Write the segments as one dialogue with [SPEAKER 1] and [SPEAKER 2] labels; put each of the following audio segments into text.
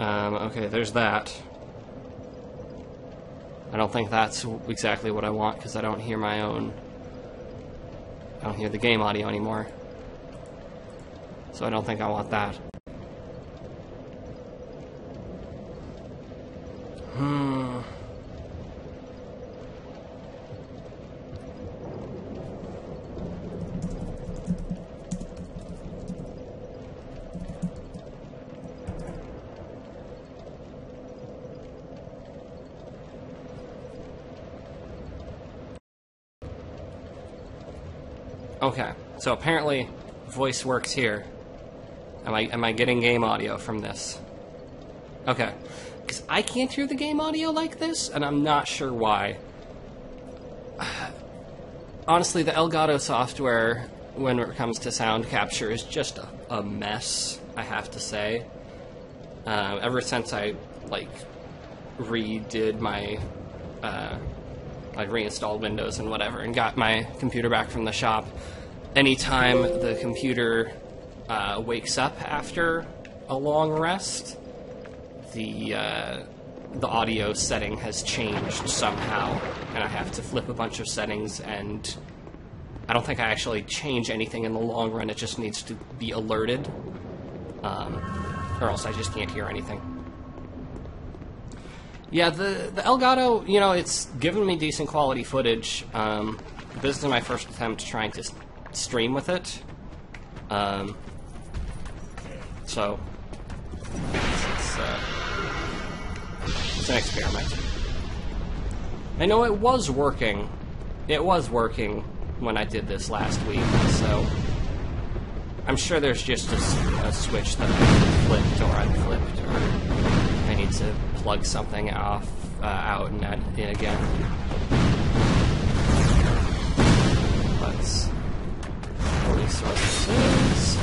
[SPEAKER 1] Okay, there's that. I don't think that's exactly what I want, because I don't hear my own... I don't hear the game audio anymore. So I don't think I want that. Okay, so apparently voice works here. Am I getting game audio from this? Okay, because I can't hear the game audio like this, and I'm not sure why. Honestly, the Elgato software, when it comes to sound capture, is just a mess, I have to say. Ever since I, like, redid my, like, reinstalled Windows and whatever, and got my computer back from the shop, anytime the computer wakes up after a long rest, the audio setting has changed somehow, and I have to flip a bunch of settings, and I don't think I actually change anything in the long run. It just needs to be alerted, or else I just can't hear anything. Yeah, the Elgato, you know, it's given me decent quality footage. This is my first attempt trying to stream with it. So it's an experiment. I know it was working. It was working when I did this last week, so I'm sure there's just a switch that I flipped or unflipped, or I need to plug something out and add in again. Let's resources.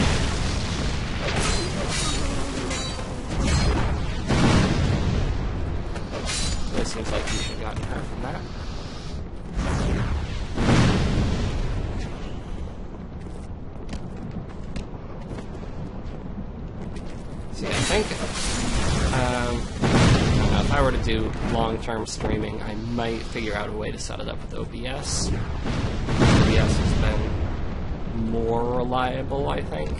[SPEAKER 1] It seems like you should have gotten hurt from that. See, I think if I were to do long-term streaming, I might figure out a way to set it up with OBS. OBS has been more reliable, I think.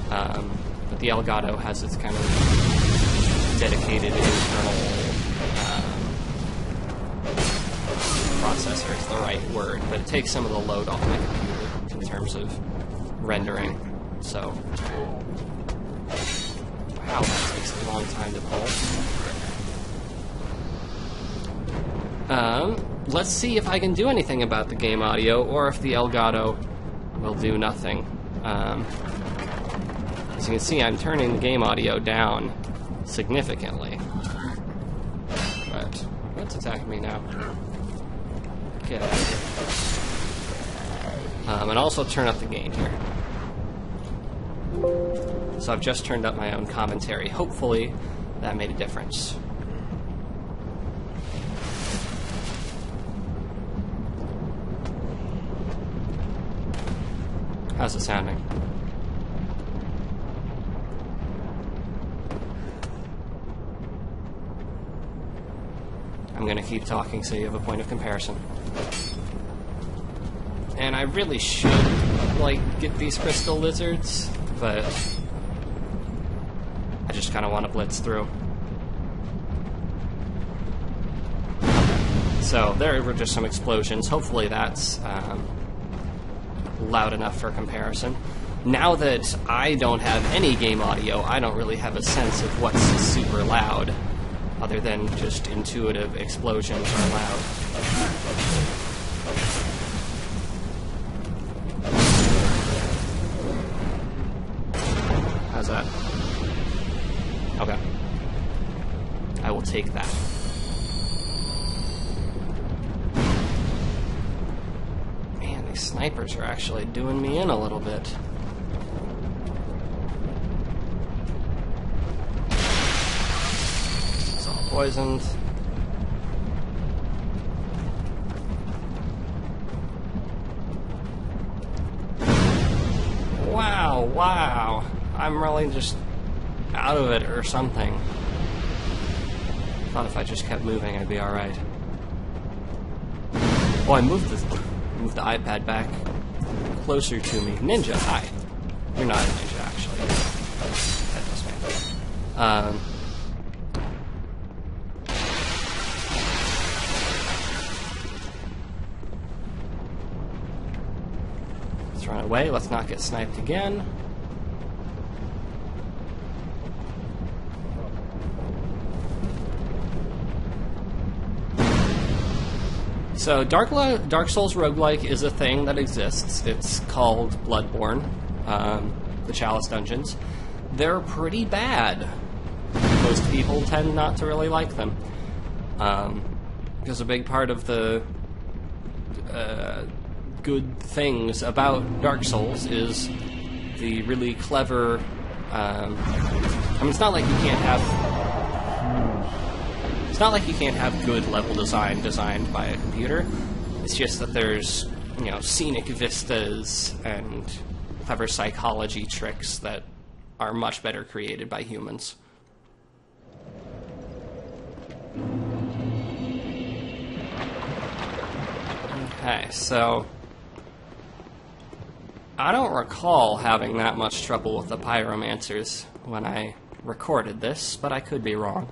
[SPEAKER 1] But the Elgato has its kind of dedicated internal processor is the right word, but it takes some of the load off my computer in terms of rendering. So, wow, that takes a long time to pull. Let's see if I can do anything about the game audio, or if the Elgato will do nothing. As you can see, I'm turning the game audio down significantly. But what's attacking me now? Get out of here. And also turn up the gain here. So I've just turned up my own commentary. Hopefully that made a difference. How's it sounding? I'm gonna keep talking so you have a point of comparison. And I really should, like, get these crystal lizards, but I just kind of want to blitz through. So there were just some explosions. Hopefully that's loud enough for comparison. Now that I don't have any game audio, I don't really have a sense of what's super loud, other than just intuitive explosions are loud. How's that? Okay. I will take that. Man, these snipers are actually doing me in a little bit. It's all poisoned. Wow, wow. I'm really just out of it or something. Thought if I just kept moving, I'd be alright. Oh, I moved the iPad back closer to me. Ninja, hi. You're not a ninja, actually. Headless man. Let's run away. Let's not get sniped again. So Dark Souls roguelike is a thing that exists. It's called Bloodborne, the Chalice Dungeons. They're pretty bad. Most people tend not to really like them. Because a big part of the good things about Dark Souls is the really clever... I mean, it's not like you can't have... It's not like you can't have good level design designed by a computer. It's just that there's, you know, scenic vistas and clever psychology tricks that are much better created by humans. Okay, so I don't recall having that much trouble with the pyromancers when I recorded this, but I could be wrong.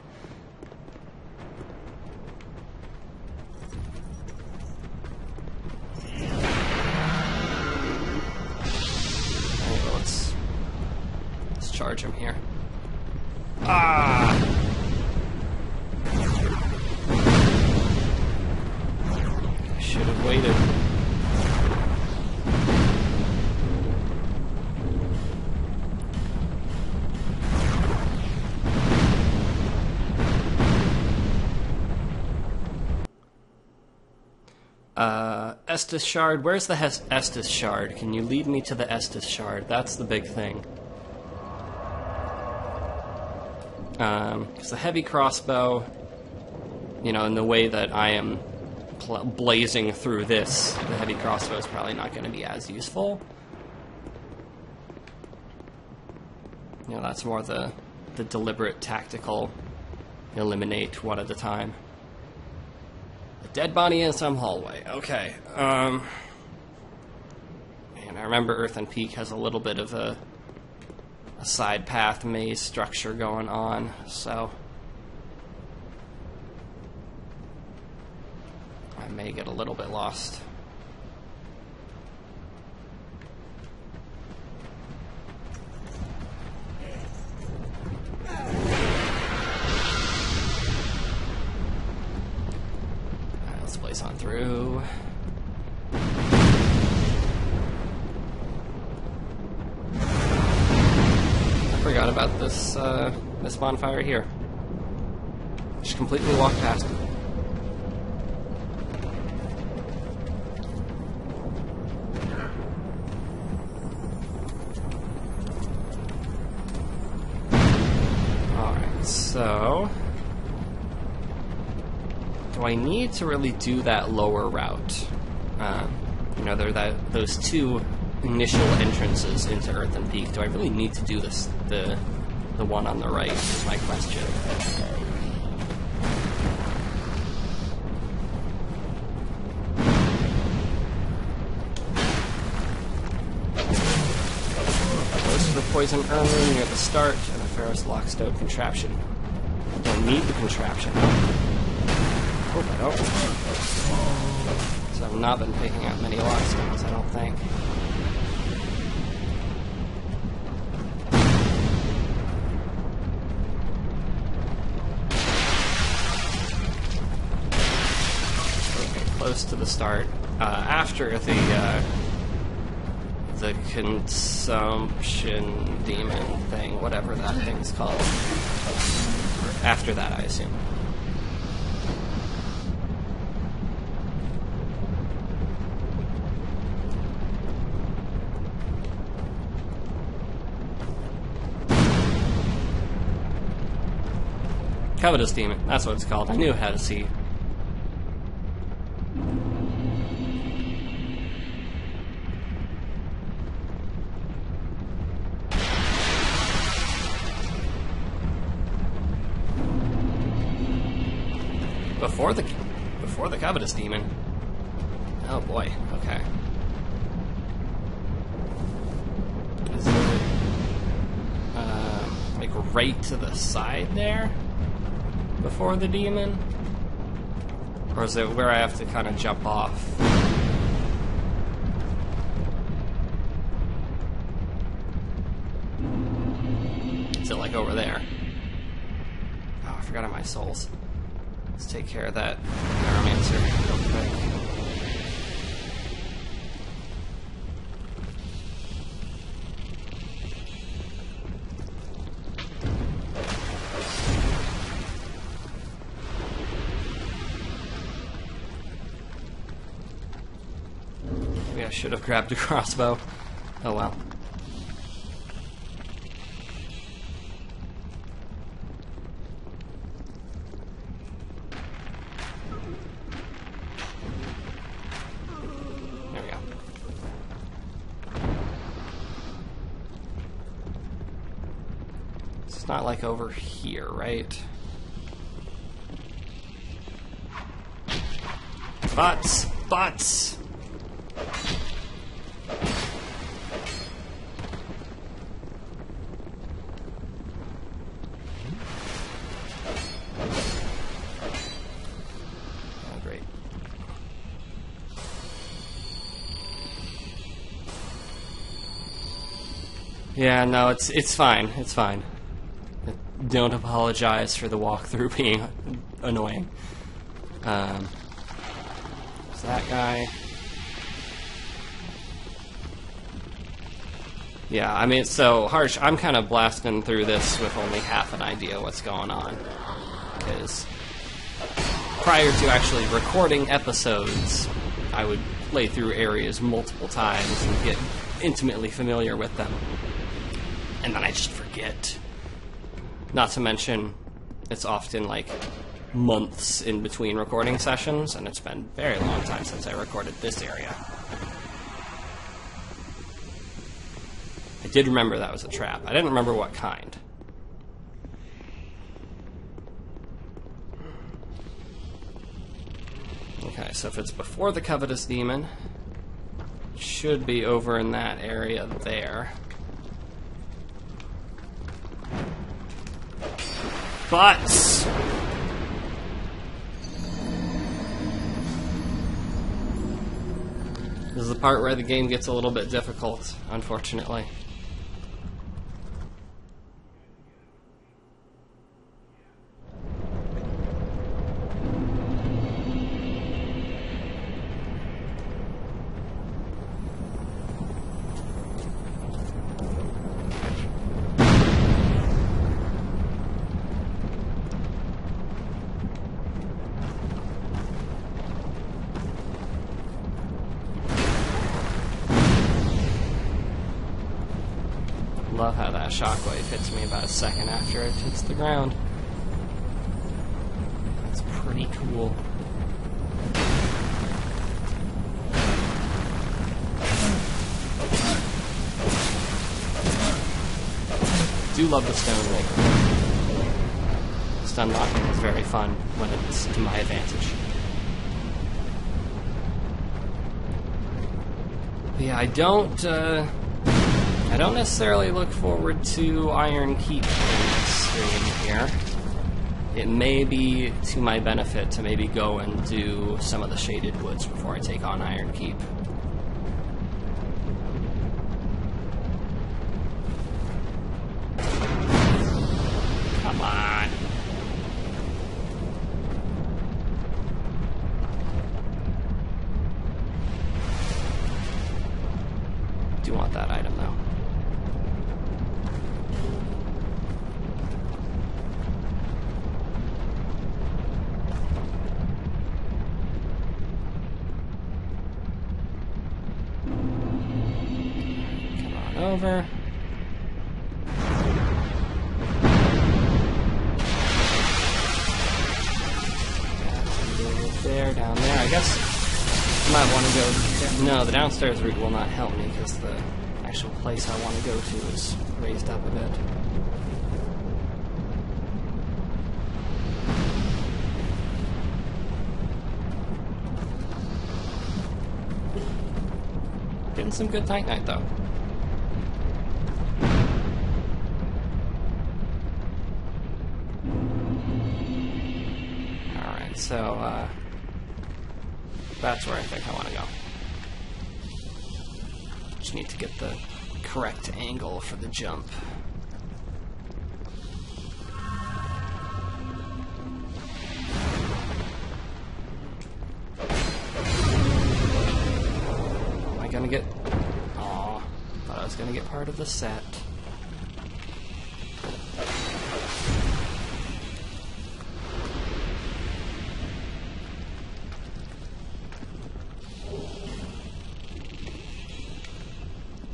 [SPEAKER 1] Charge him here. Ah! Should have waited. Estus Shard. Where's the Estus Shard? Can you lead me to the Estus Shard? That's the big thing. Because the heavy crossbow, you know, in the way that I am blazing through this, the heavy crossbow is probably not going to be as useful. You know, that's more the deliberate, tactical, eliminate one at a time. A dead body in some hallway. Okay. And I remember Earthen Peak has a little bit of a side path maze structure going on, so I may get a little bit lost. Alright, let's blaze on through. Forgot about this this bonfire here. Just completely walked past it. Alright, so do I need to really do that lower route? You know, there are those two initial entrances into Earthen Peak. Do I really need to do this, the one on the right, is my question. Close to the poison urn near the start, and a Pharos Lockstone contraption. I don't need the contraption. Hope I don't. So I've not been picking up many Lockstones, I don't think. Close to the start, after the consumption demon thing, whatever that thing's called. After that, I assume. Covetous demon, that's what it's called. I knew how to see. before the Covetous Demon. Oh boy. Okay. Is it like right to the side there before the demon, or is it where I have to kind of jump off? Is it like over there? Oh, I forgot all my souls. Let's take care of that Neuromancer real quick. Maybe I should have grabbed a crossbow. Oh well. It's not like over here, right? Butts! Butts! Oh, great. Yeah, no, it's fine. It's fine. Don't apologize for the walkthrough being annoying. There's that guy. Yeah, I mean, so, Harsh, I'm kind of blasting through this with only half an idea what's going on. Because prior to actually recording episodes, I would play through areas multiple times and get intimately familiar with them. And then I just forget. Not to mention, it's often like months in between recording sessions, and it's been a very long time since I recorded this area. I did remember that was a trap. I didn't remember what kind. Okay, so if it's before the Covetous Demon, it should be over in that area there. Butts! This is the part where the game gets a little bit difficult, unfortunately. Love how that shockwave hits me about a second after it hits the ground. That's pretty cool. Do love the stone ring. Stun locking is very fun when it's to my advantage. But yeah, I don't necessarily look forward to Iron Keep in this stream here. It may be to my benefit to maybe go and do some of the Shaded Woods before I take on Iron Keep. Come on. Do want that item though. Over. There, down there. I guess I might want to go. No, the downstairs route will not help me because the actual place I want to go to is raised up a bit. some good Titanite, though. Alright, so, that's where I think I want to go. Just need to get the correct angle for the jump. Am I gonna get... Aw, thought I was gonna get part of the set.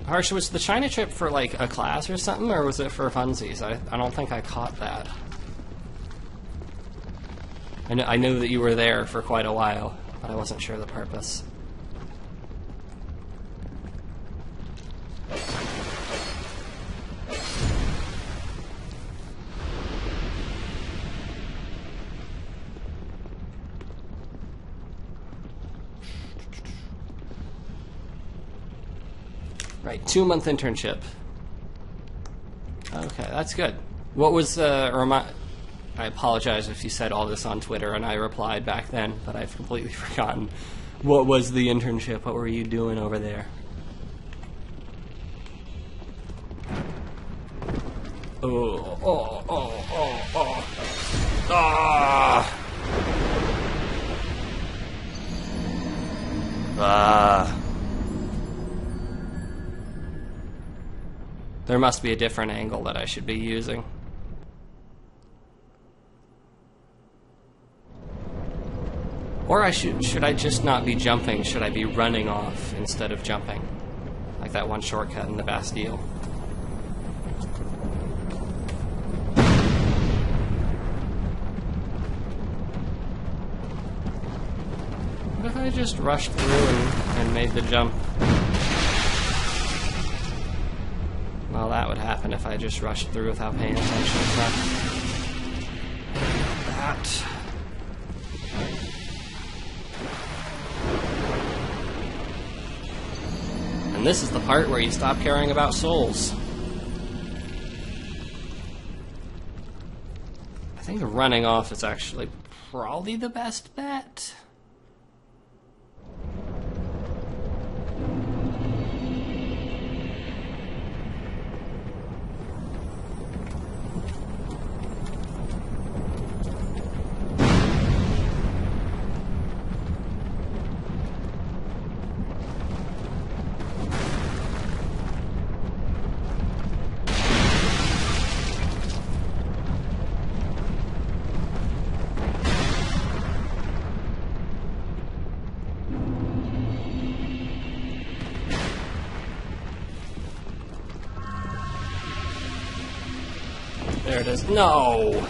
[SPEAKER 1] Harsh, was the China trip for, like, a class or something, or was it for funsies? I don't think I caught that. I knew that you were there for quite a while, but I wasn't sure the purpose. Right, 2-month internship. Okay, that's good. What was I apologize if you said all this on Twitter and I replied back then, but I've completely forgotten. What was the internship? What were you doing over there? Oh. Ah! Ah! There must be a different angle that I should be using. Or should I just not be jumping? Should I be running off instead of jumping? Like that one shortcut in the Bastille. What if I just rushed through and made the jump? Well, that would happen if I just rushed through without paying attention to that. And this is the part where you stop caring about souls. I think running off is actually probably the best bet. There it is. No!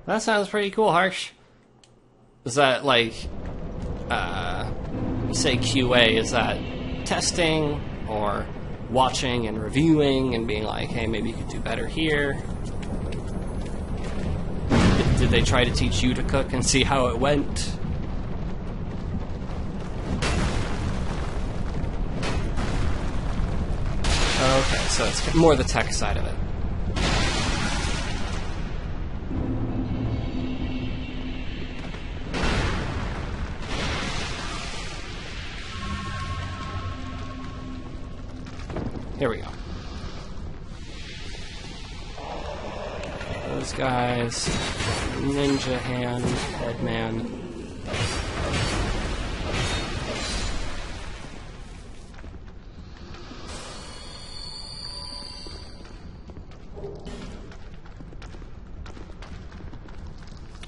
[SPEAKER 1] That sounds pretty cool, Harsh. Is that like, you say QA, is that testing or watching and reviewing and being like, hey, maybe you could do better here? Did they try to teach you to cook and see how it went? Okay, so it's more the tech side of it. Here we go. Those guys, ninja hand, headman.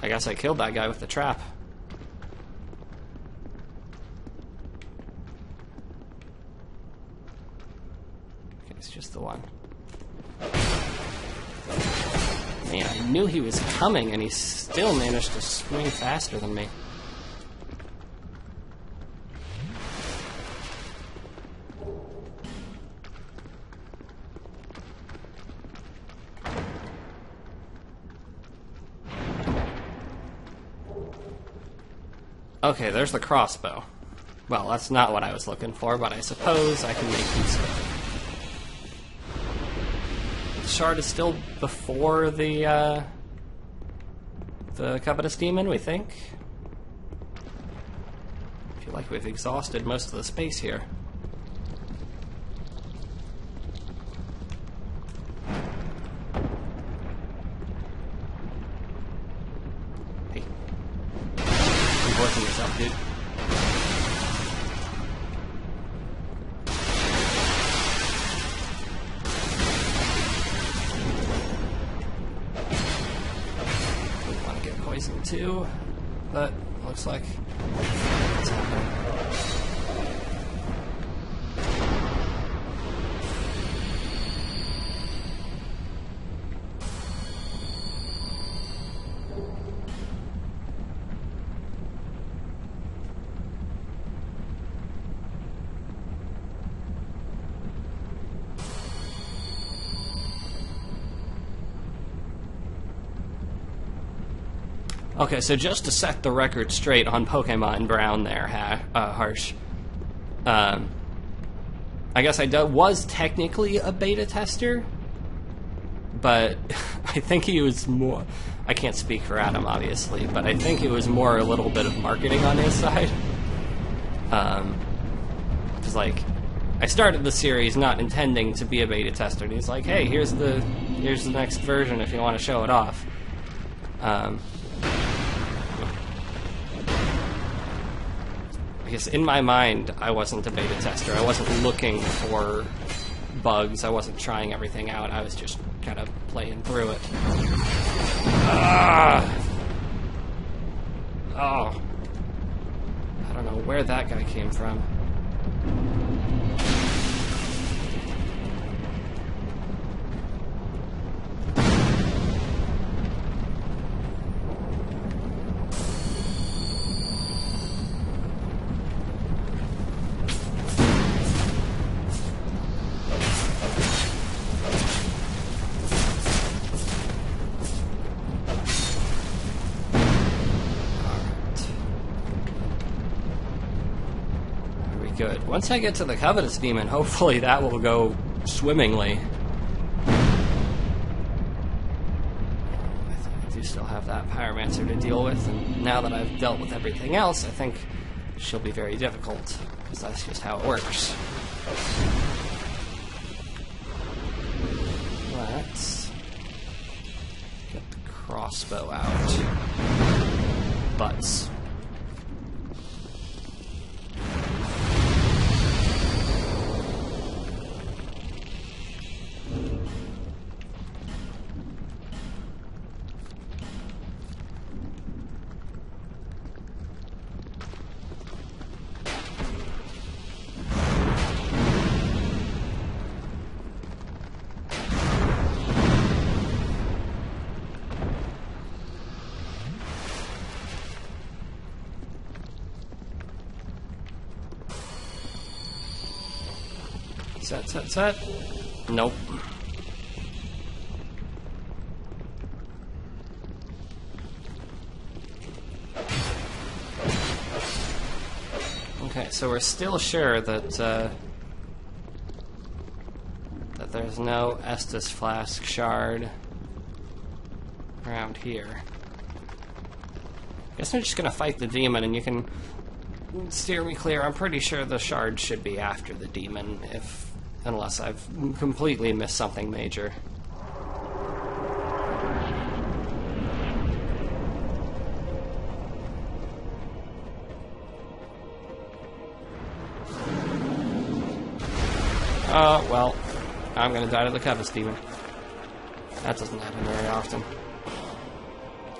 [SPEAKER 1] I guess I killed that guy with the trap. Okay, it's just the one. Man, I knew he was coming, and he still managed to swing faster than me. Okay, there's the crossbow. Well, that's not what I was looking for, but I suppose I can make use of it. The shard is still before the Covetous Demon, we think. I feel like we've exhausted most of the space here. Hey. You're voicing yourself, dude. Too, but looks like it's happening. Okay, so just to set the record straight on Pokemon Brown there, Harsh. I guess I was technically a beta tester, but I think he was more... I can't speak for Adam, obviously, but I think it was more a little bit of marketing on his side. Because, like, I started the series not intending to be a beta tester, and he's like, hey, here's the next version if you want to show it off. Because in my mind, I wasn't a beta tester. I wasn't looking for bugs. I wasn't trying everything out. I was just kind of playing through it. Oh. I don't know where that guy came from. Good. Once I get to the Covetous Demon, hopefully that will go swimmingly. I do still have that Pyromancer to deal with, and now that I've dealt with everything else, I think she'll be very difficult, because that's just how it works. Let's get the crossbow out. Butts. Set. Nope. Okay, so we're still sure that that there's no Estus Flask shard around here. Guess I'm just gonna fight the demon, and you can steer me clear. I'm pretty sure the shard should be after the demon, unless I've completely missed something major. Well, I'm gonna die to the Covetous Demon. That doesn't happen very often.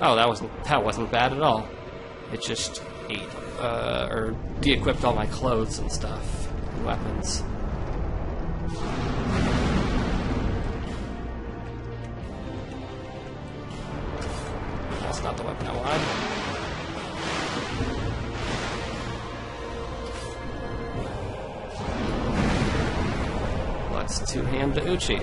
[SPEAKER 1] Oh, that wasn't bad at all. It just ate, or de-equipped all my clothes and stuff, and weapons. That's not the weapon I wanted. Let's two-hand the Uchi.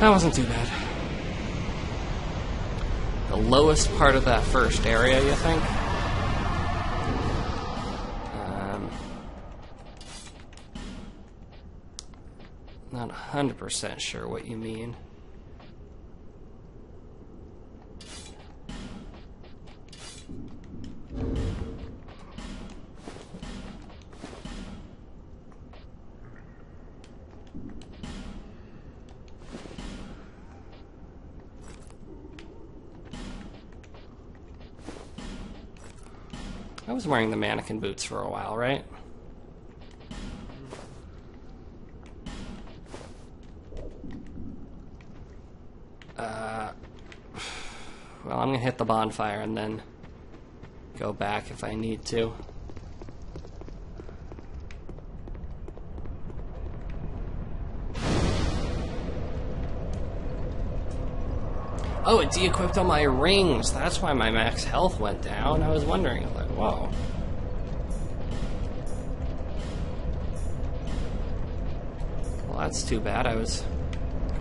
[SPEAKER 1] That wasn't too bad. The lowest part of that first area, you think? Not 100% sure what you mean. I was wearing the mannequin boots for a while, right? Well, I'm gonna hit the bonfire and then go back if I need to. Oh, it de-equipped all my rings. That's why my max health went down. I was wondering, I was like, whoa. Well, that's too bad. I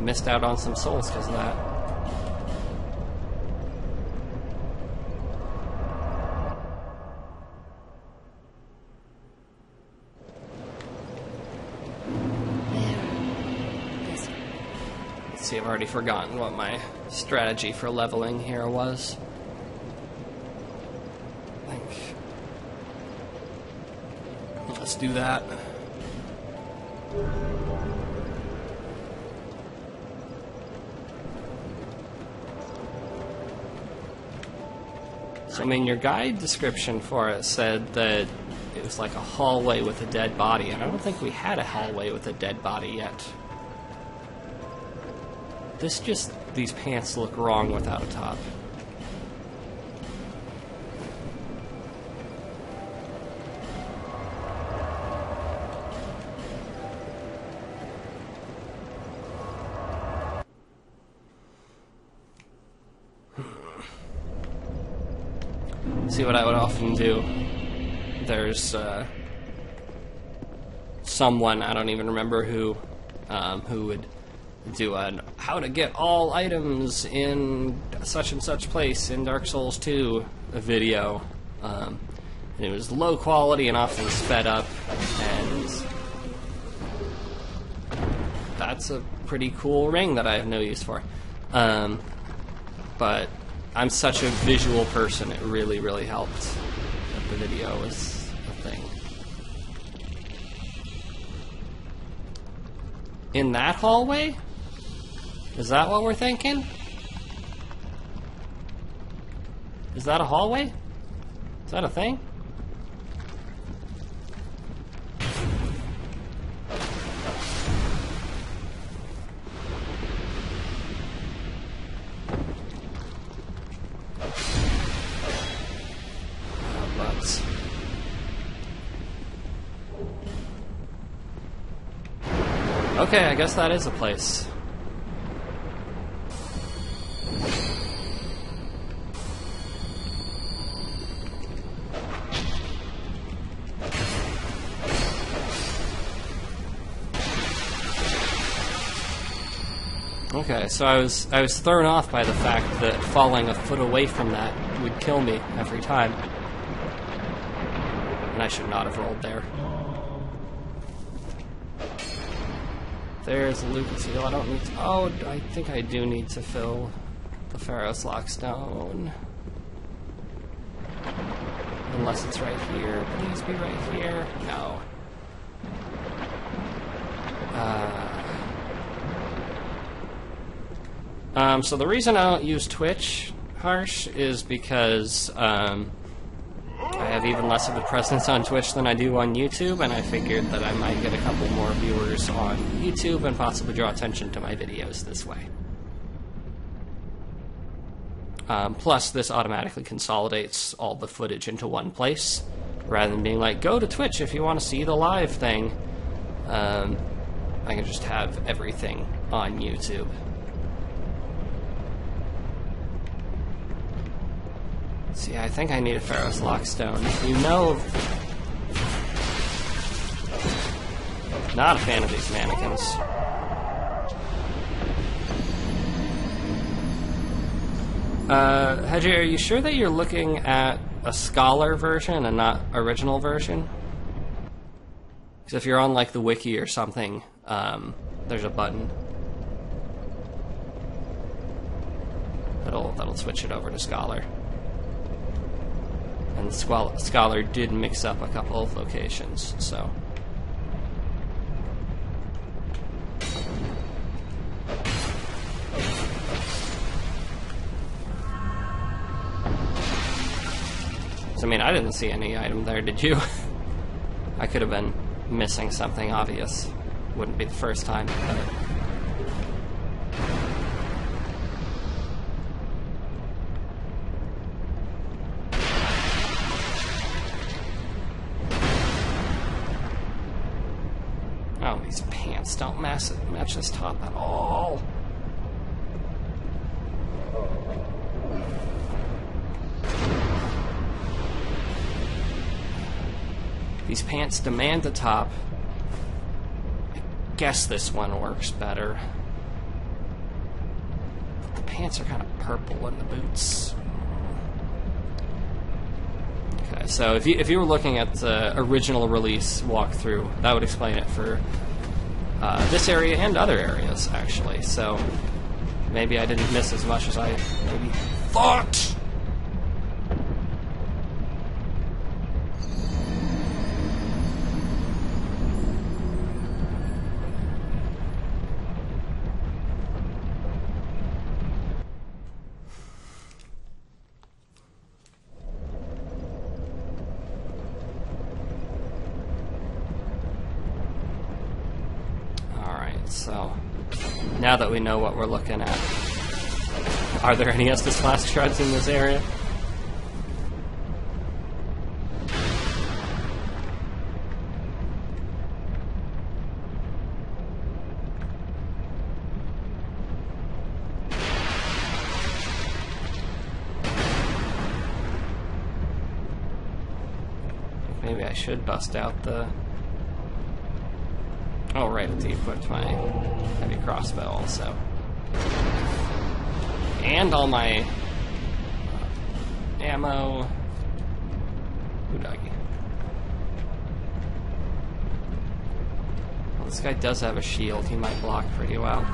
[SPEAKER 1] missed out on some souls because of that. See, I've already forgotten what my strategy for leveling here was. I think. Let's do that. So, I mean, your guide description for it said that it was like a hallway with a dead body, and I don't think we had a hallway with a dead body yet. These pants look wrong without a top. See what I would often do. There's someone, I don't even remember who would do a how to get all items in such and such place in Dark Souls 2 video. And it was low quality and often sped up, and that's a pretty cool ring that I have no use for. But I'm such a visual person, it really, really helped that the video was a thing. In that hallway? Is that what we're thinking? Is that a hallway? Is that a thing? Oh, butts. Okay, I guess that is a place. Okay, so I was thrown off by the fact that falling a foot away from that would kill me every time. And I should not have rolled there. There's a Lucas Seal. I don't need to... Oh, I think I do need to fill the Pharos Lockstone. Unless it's right here. Please be right here. No. So the reason I don't use Twitch, Harsh, is because I have even less of a presence on Twitch than I do on YouTube, and I figured that I might get a couple more viewers on YouTube and possibly draw attention to my videos this way. Plus, this automatically consolidates all the footage into one place, rather than being like, go to Twitch if you want to see the live thing. I can just have everything on YouTube. See, I think I need a Pharos Lockstone. You know... Not a fan of these mannequins. Hedgie, are you sure that you're looking at a Scholar version and not original version? Because if you're on like the wiki or something, there's a button that'll switch it over to Scholar. And Scholar did mix up a couple of locations, so. So, I mean, I didn't see any item there, did you? I could have been missing something obvious. Wouldn't be the first time, but... Oh, these pants don't match this top at all. These pants demand the top. I guess this one works better. But the pants are kind of purple in the boots. Okay, so if you were looking at the original release walkthrough, that would explain it for this area and other areas, actually. So maybe I didn't miss as much as I maybe thought. So, now that we know what we're looking at, are there any Estus Flask shards in this area? Maybe I should bust out the... Oh, right, it's equipped my heavy crossbow also. And all my ammo. Ooh, doggy. Well, this guy does have a shield. He might block pretty well.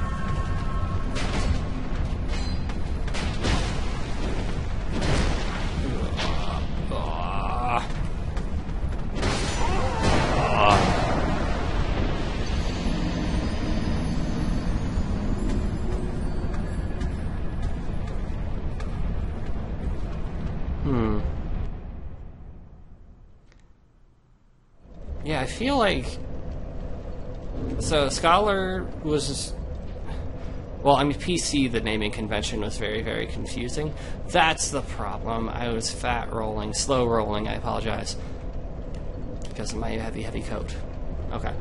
[SPEAKER 1] Yeah, I feel like... So, Scholar was... Well, I mean, PC, the naming convention was very, very confusing. That's the problem. I was fat rolling, slow rolling, I apologize. Because of my heavy, heavy coat. Okay.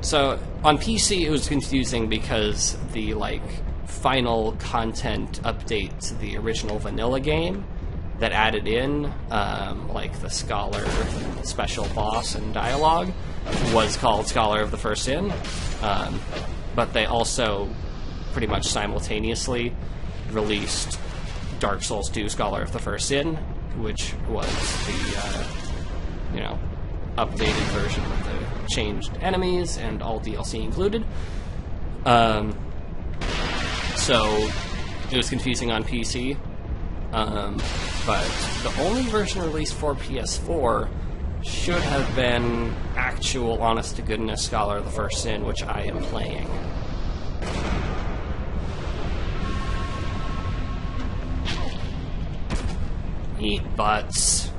[SPEAKER 1] So, on PC it was confusing because the, like, final content update to the original vanilla game that added in, like, the Scholar special boss and dialogue was called Scholar of the First Sin, but they also pretty much simultaneously released Dark Souls 2 Scholar of the First Sin, which was the, updated version with the changed enemies and all DLC included. So it was confusing on PC. But the only version released for PS4 should have been actual, honest-to-goodness Scholar of the First Sin, which I am playing. Eat butts.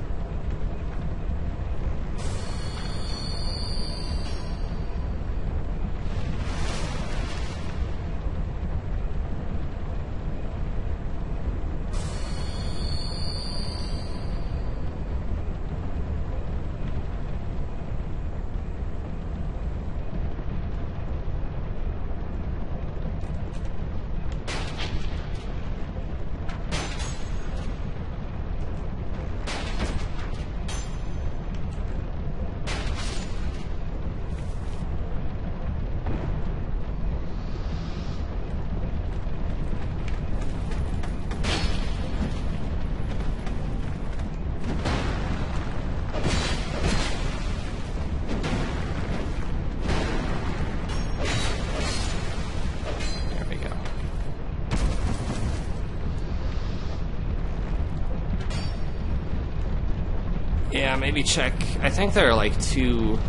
[SPEAKER 1] maybe check. I think there are like 2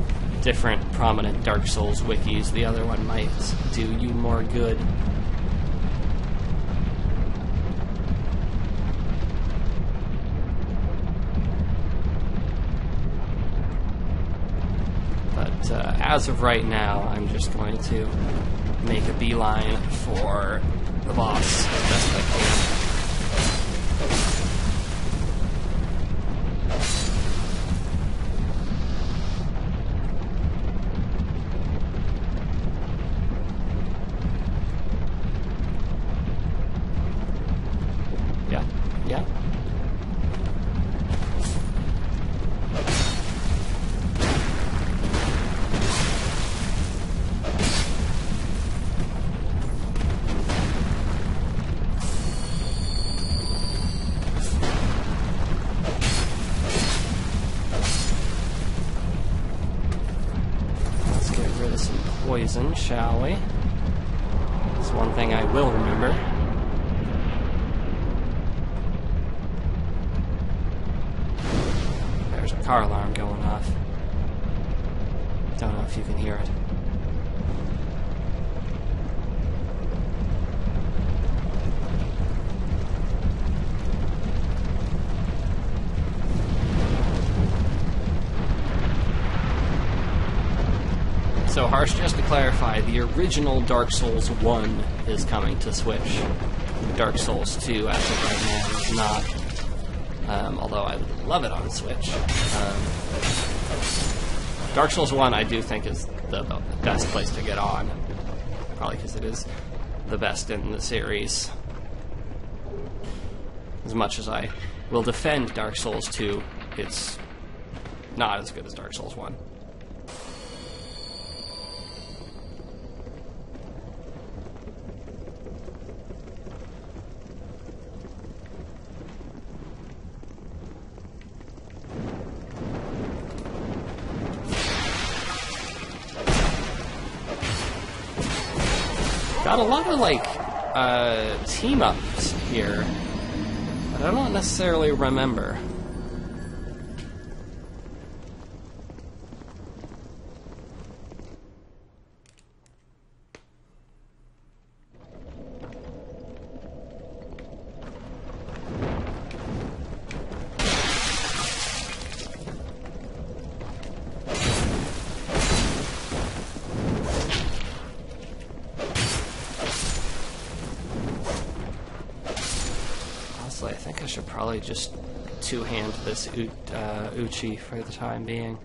[SPEAKER 1] different prominent Dark Souls wikis. The other one might do you more good. But as of right now, I'm just going to make a beeline for the boss as best I can. Yeah. Let's get rid of some poison, shall we? That's one thing I will remember. There's a car alarm going off. Don't know if you can hear it. So, Harsh, just to clarify, the original Dark Souls 1 is coming to Switch. Dark Souls 2, as of right now, is not. Although I would love it on Switch. Dark Souls 1, I do think, is the best place to get on. Probably because it is the best in the series. As much as I will defend Dark Souls 2, it's not as good as Dark Souls 1. Got a lot of, like, team-ups here, but I don't necessarily remember. I think I should probably just two-hand this Uchi for the time being.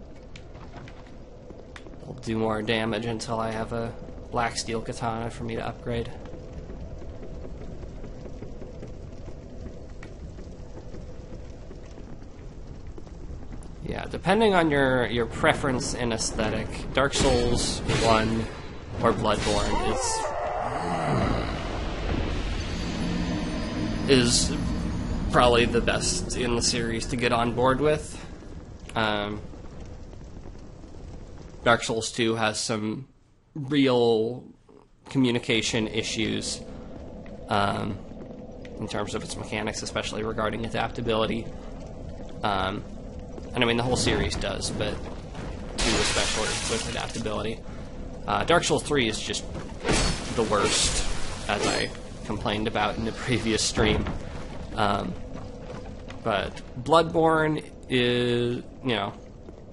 [SPEAKER 1] It'll do more damage until I have a black steel katana for me to upgrade. Yeah, depending on your preference in aesthetic, Dark Souls 1 or Bloodborne is probably the best in the series to get on board with. Dark Souls 2 has some real communication issues in terms of its mechanics, especially regarding adaptability. And I mean, the whole series does, but 2 especially with adaptability. Dark Souls 3 is just the worst, as I complained about in the previous stream. But Bloodborne is,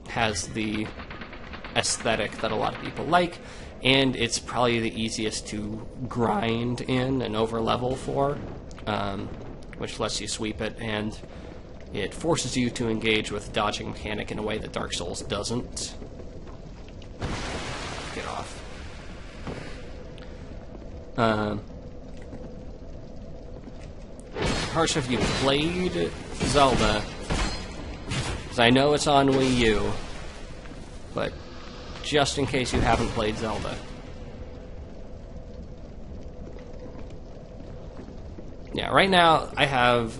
[SPEAKER 1] has the aesthetic that a lot of people like, and it's probably the easiest to grind in and over-level for, which lets you sweep it, and it forces you to engage with dodging mechanic in a way that Dark Souls doesn't. Get off. Harsh, have you played Zelda? Because I know it's on Wii U, but just in case you haven't played Zelda. Yeah, right now I have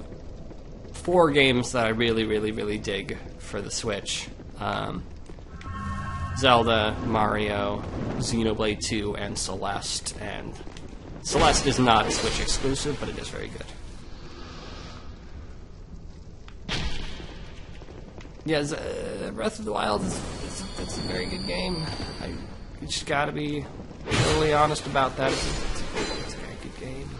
[SPEAKER 1] 4 games that I really, really, really dig for the Switch. Zelda, Mario, Xenoblade 2, and Celeste. And Celeste is not a Switch exclusive, but it is very good. Yeah, Breath of the Wild it's a very good game. You just gotta be totally honest about that. It's a very good game.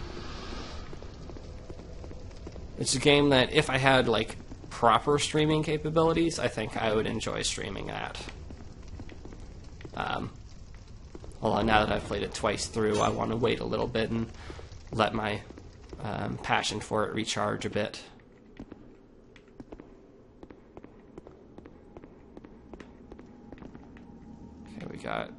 [SPEAKER 1] It's a game that if I had like proper streaming capabilities, I think I would enjoy streaming that. Although now that I've played it twice through, I want to wait a little bit and let my passion for it recharge a bit. Okay, we got...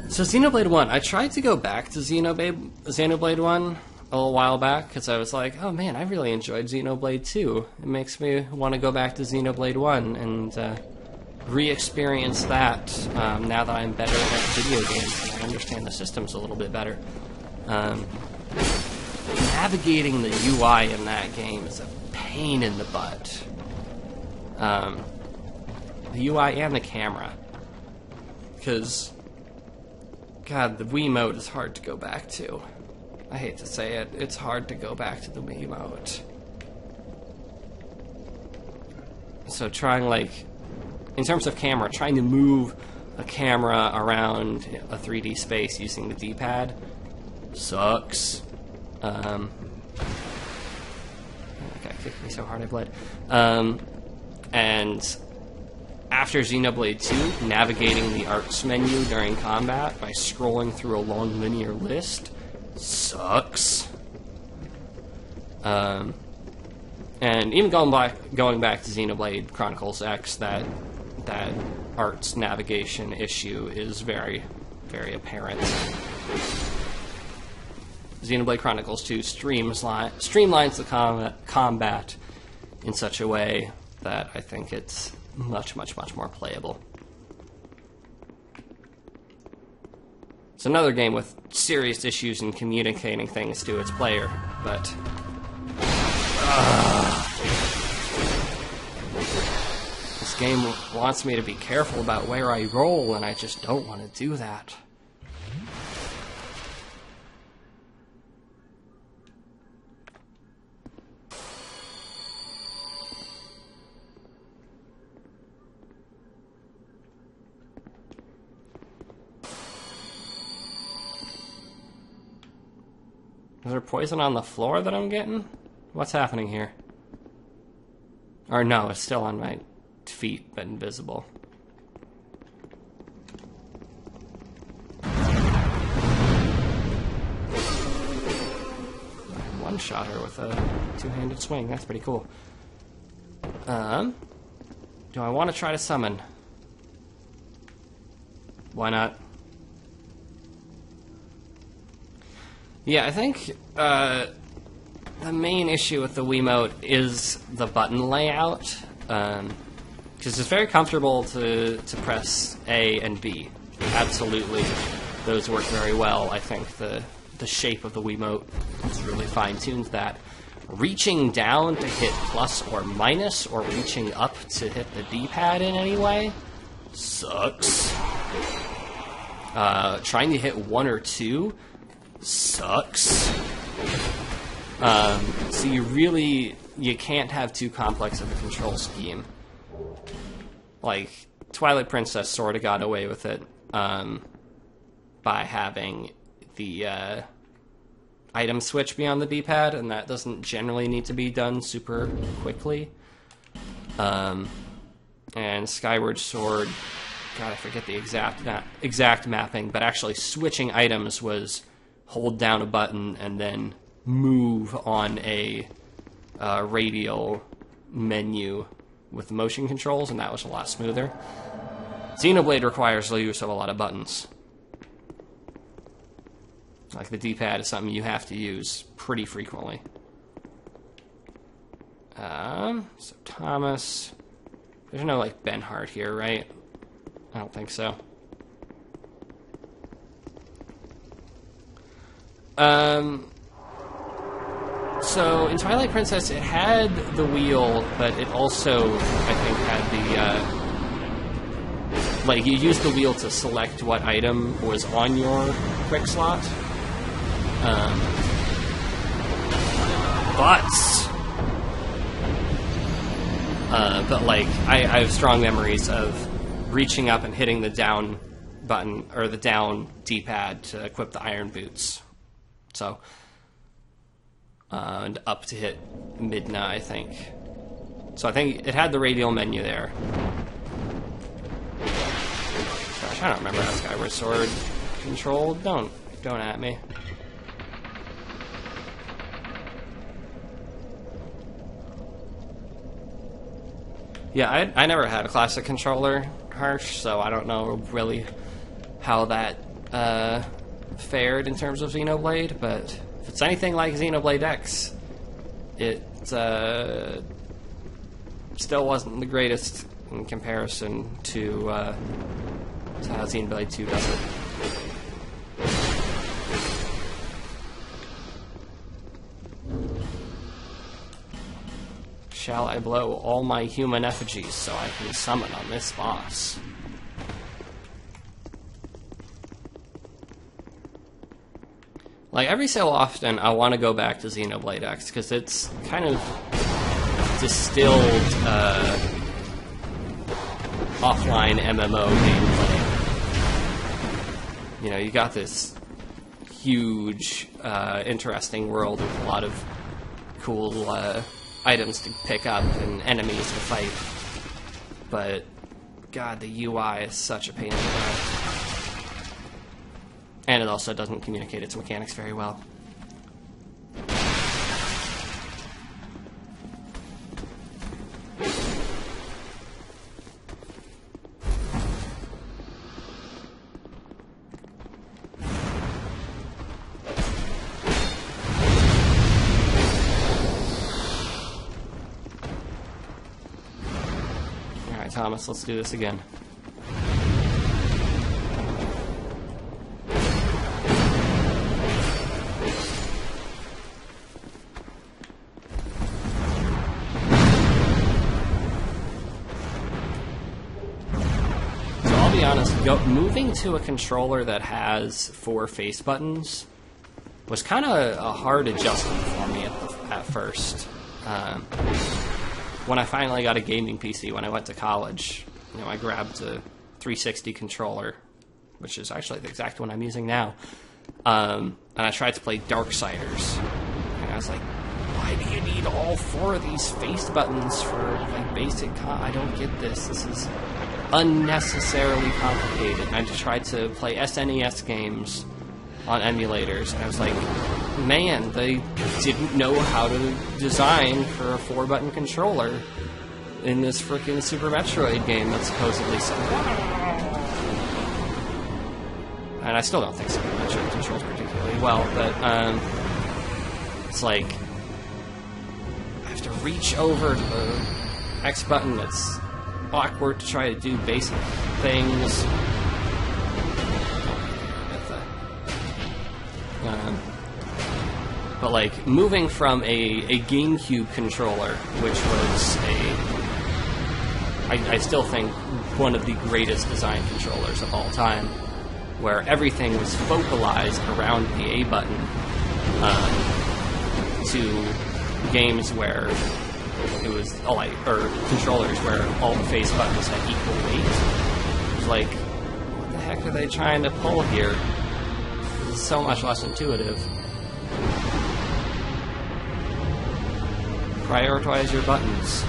[SPEAKER 1] So Xenoblade 1, I tried to go back to Xenoblade 1 a little while back, because I was like, oh man, I really enjoyed Xenoblade 2. It makes me want to go back to Xenoblade 1 and re-experience that now that I'm better at video games and I understand the systems a little bit better. Navigating the UI in that game is a pain in the butt. The UI and the camera. Because... God, the Wiimote is hard to go back to. I hate to say it, it's hard to go back to the Wiimote. So trying, like, in terms of camera, trying to move a camera around a 3D space using the D-pad sucks. That guy kicked me so hard I bled. And... After Xenoblade 2, navigating the arts menu during combat by scrolling through a long linear list sucks. And even going back to Xenoblade Chronicles X, that arts navigation issue is very, very apparent. Xenoblade Chronicles 2 streamlines the combat in such a way that I think it's much more playable. It's another game with serious issues in communicating things to its player, but... this game wants me to be careful about where I roll, and I just don't want to do that. Is there poison on the floor that I'm getting? What's happening here? Or no, it's still on my feet, but invisible. One shot her with a two-handed swing. That's pretty cool. Do I want to try to summon? Why not? Yeah, I think the main issue with the Wiimote is the button layout, because it's very comfortable to press A and B. Absolutely, those work very well. I think the shape of the Wiimote is really fine-tuned that. Reaching down to hit plus or minus, or reaching up to hit the D-pad in any way, sucks. Trying to hit 1 or 2 sucks. So you can't have too complex of a control scheme. Like, Twilight Princess sort of got away with it by having the item switch be on the D-pad, and that doesn't generally need to be done super quickly. And Skyward Sword, God, I forget the exact mapping, but actually switching items was hold down a button and then move on a radial menu with the motion controls, and that was a lot smoother. Xenoblade requires the use of a lot of buttons. Like, the D-pad is something you have to use pretty frequently. So Thomas... There's no, like, Benhart here, right? I don't think so. So in Twilight Princess, it had the wheel, but it also, I think, had the like you used the wheel to select what item was on your quick slot. But like I have strong memories of reaching up and hitting the down button or the down D-pad to equip the iron boots. So. And up to hit Midna, I think. So I think it had the radial menu there. Gosh, I don't remember how Skyward Sword controlled. Don't at me. Yeah, I never had a classic controller, Harsh, so I don't know really how that fared in terms of Xenoblade, but if it's anything like Xenoblade X, it still wasn't the greatest in comparison to how Xenoblade 2 does it. Shall I blow all my human effigies so I can summon on this boss? Like, every so often, I want to go back to Xenoblade X, because it's kind of distilled offline MMO gameplay. You know, you got this huge, interesting world with a lot of cool items to pick up and enemies to fight. But, God, the UI is such a pain in the butt. And it also doesn't communicate its mechanics very well. Alright, Thomas, let's do this again. Moving to a controller that has 4 face buttons was kind of a hard adjustment for me at first. When I finally got a gaming PC when I went to college, you know, I grabbed a 360 controller, which is actually the exact one I'm using now, and I tried to play Darksiders, and I was like, why do you need all 4 of these face buttons for like basic I don't get this. This is unnecessarily complicated. I just tried to play SNES games on emulators, and I was like, man, they didn't know how to design for a 4-button controller in this freaking Super Metroid game that's supposedly so good. And I still don't think Super Metroid controls particularly well, but it's like I have to reach over to the X button. It's awkward to try to do basic things. But like moving from a GameCube controller, which was I still think one of the greatest design controllers of all time, where everything was focalized around the A button, to games where it was or controllers where all the face buttons had equal weight. It was like, what the heck are they trying to pull here? It's so much less intuitive. Prioritize your buttons.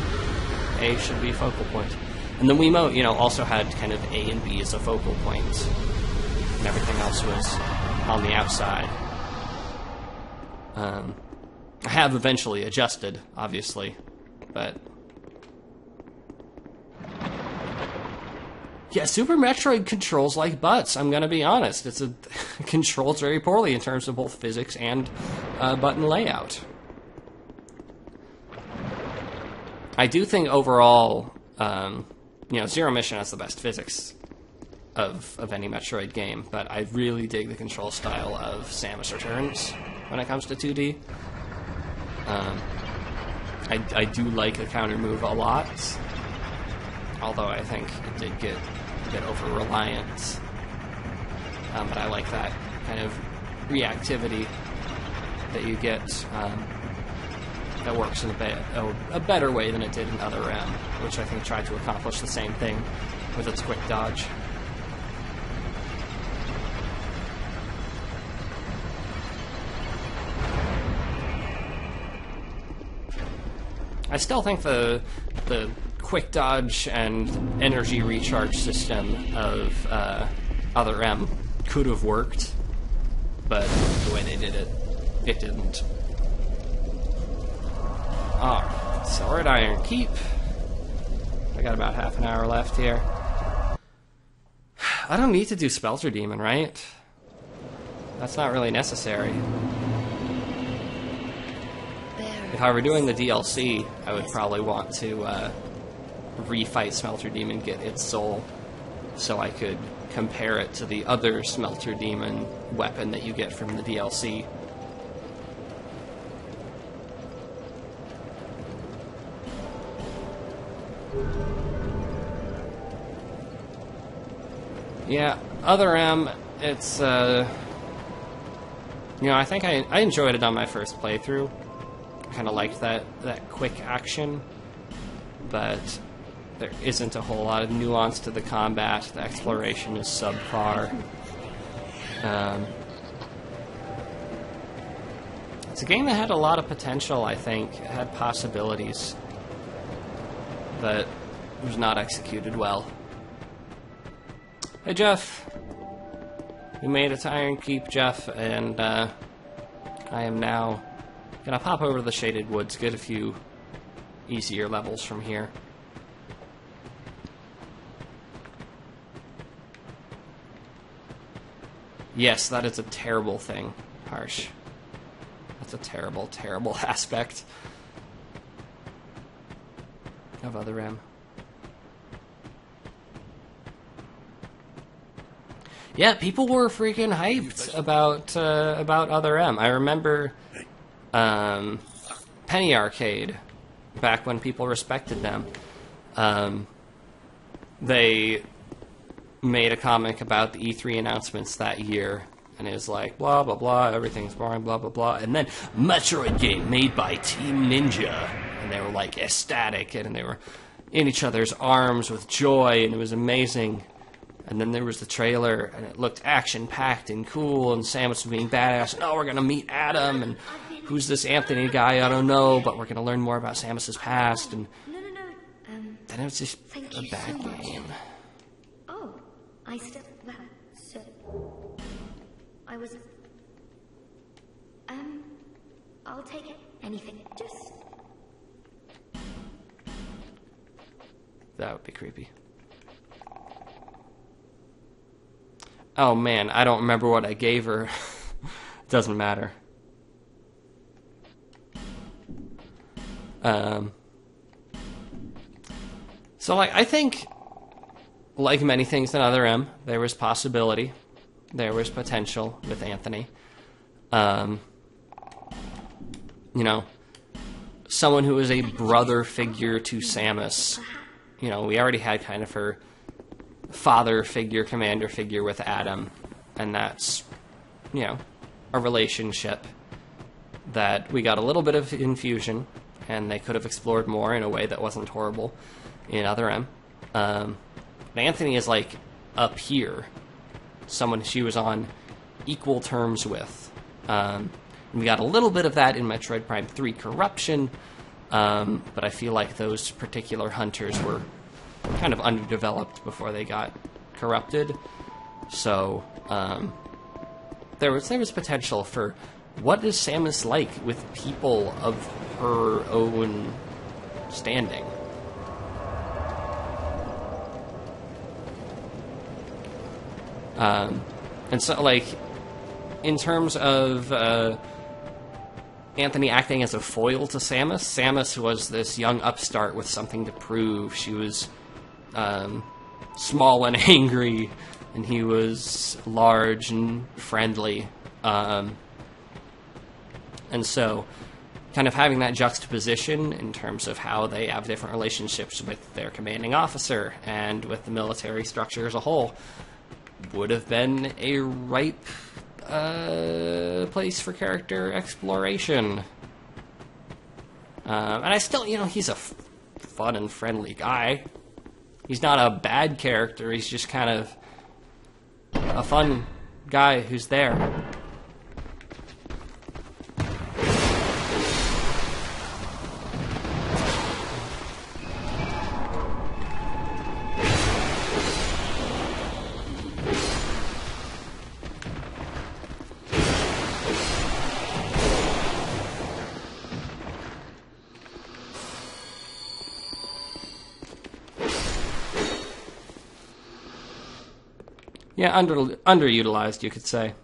[SPEAKER 1] A should be focal point. And the Wiimote, you know, also had kind of A and B as a focal point, and everything else was on the outside. I have eventually adjusted, obviously, but yeah, Super Metroid controls like butts. I'm gonna be honest; it controls very poorly in terms of both physics and button layout. I do think overall, you know, Zero Mission has the best physics of any Metroid game, but I really dig the control style of Samus Returns when it comes to 2D. I do like the counter move a lot, although I think it did get a bit over reliant. But I like that kind of reactivity that you get that works in a better way than it did in Other M, which I think tried to accomplish the same thing with its quick dodge. I still think the quick dodge and energy recharge system of Other M could have worked, but the way they did it, it didn't. Alright, so we're at Iron Keep. I got about half an hour left here. I don't need to do Spelter Demon, right? That's not really necessary. If I were doing the DLC, I would probably want to refight Smelter Demon, get its soul, so I could compare it to the other Smelter Demon weapon that you get from the DLC. Yeah, Other M, it's, you know, I think I enjoyed it on my first playthrough. Kind of liked that quick action, but there isn't a whole lot of nuance to the combat. The exploration is subpar. It's a game that had a lot of potential, I think. It had possibilities, but was not executed well. Hey, Jeff. We made it to Iron Keep, Jeff, and I am now gonna pop over to the Shaded Woods, get a few easier levels from here. Yes, that is a terrible thing, Harsh. That's a terrible, terrible aspect of Other M. Yeah, people were freaking hyped about Other M. I remember Penny Arcade, back when people respected them. They made a comic about the E3 announcements that year, and it was like, blah, blah, blah, everything's boring, blah, blah, blah. And then, Metroid game made by Team Ninja. And they were, like, ecstatic, and they were in each other's arms with joy, and it was amazing. And then there was the trailer, and it looked action-packed and cool, and Samus was being badass, and, oh, we're gonna meet Adam, and who's this Anthony guy? I don't know, but we're gonna learn more about Samus's past, and then it was just a bad game.
[SPEAKER 2] Oh, I still, well, so, I was, I'll take it, anything, just...
[SPEAKER 1] That would be creepy. Oh man, I don't remember what I gave her. Doesn't matter. So, like, I think, like many things in Other M, there was possibility, there was potential with Anthony. You know, someone who is a brother figure to Samus. You know, we already had kind of her father figure, commander figure with Adam, and that's, you know, a relationship that we got a little bit of infusion, and they could have explored more in a way that wasn't horrible in Other M. Anthony is, like, up here, someone she was on equal terms with. We got a little bit of that in Metroid Prime 3 Corruption, but I feel like those particular hunters were kind of underdeveloped before they got corrupted. So there was potential for what is Samus like with people of her own standing. And so, like, in terms of Anthony acting as a foil to Samus, Samus was this young upstart with something to prove. She was small and angry, and he was large and friendly. And so kind of having that juxtaposition in terms of how they have different relationships with their commanding officer and with the military structure as a whole would have been a ripe place for character exploration. And I still, he's a fun and friendly guy. He's not a bad character, he's just kind of a fun guy who's there. Yeah, underutilized, you could say.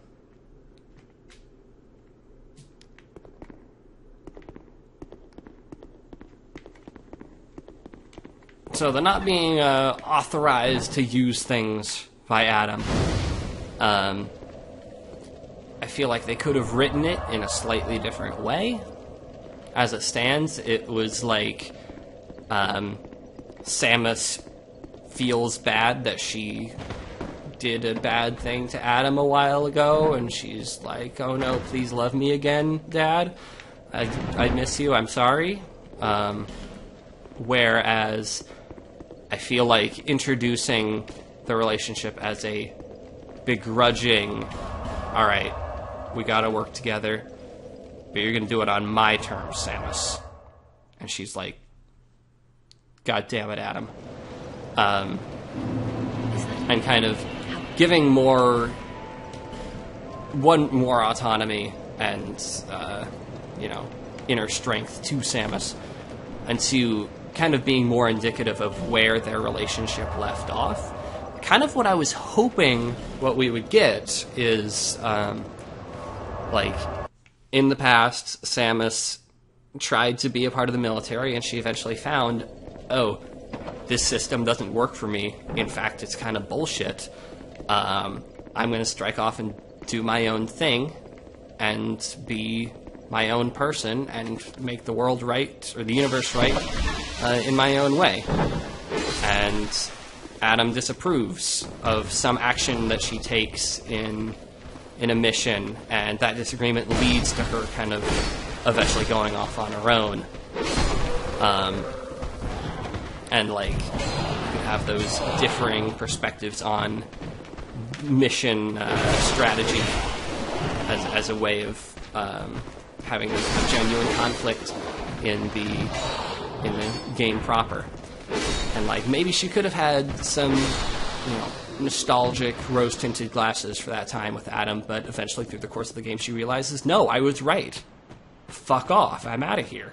[SPEAKER 1] So the not being authorized to use things by Adam. I feel like they could have written it in a slightly different way. As it stands, it was like Samus feels bad that she did a bad thing to Adam a while ago, and she's like, oh no, please love me again, Dad. I miss you, I'm sorry. Whereas I feel like introducing the relationship as a begrudging, alright, we gotta work together, but you're gonna do it on my terms, Samus. And she's like, God damn it, Adam. And kind of giving more autonomy and inner strength to Samus, and to kind of being more indicative of where their relationship left off. Kind of what I was hoping what we would get is like in the past, Samus tried to be a part of the military, and she eventually found, oh, this system doesn't work for me. In fact, it's kind of bullshit. I'm going to strike off and do my own thing and be my own person and make the world right, or the universe right, in my own way. And Adam disapproves of some action that she takes in a mission, and that disagreement leads to her kind of eventually going off on her own. And, like, you have those differing perspectives on mission strategy as a way of having a genuine conflict in the game proper. And, like, maybe she could have had some, nostalgic rose-tinted glasses for that time with Adam, but eventually through the course of the game she realizes, no, I was right. Fuck off, I'm out of here.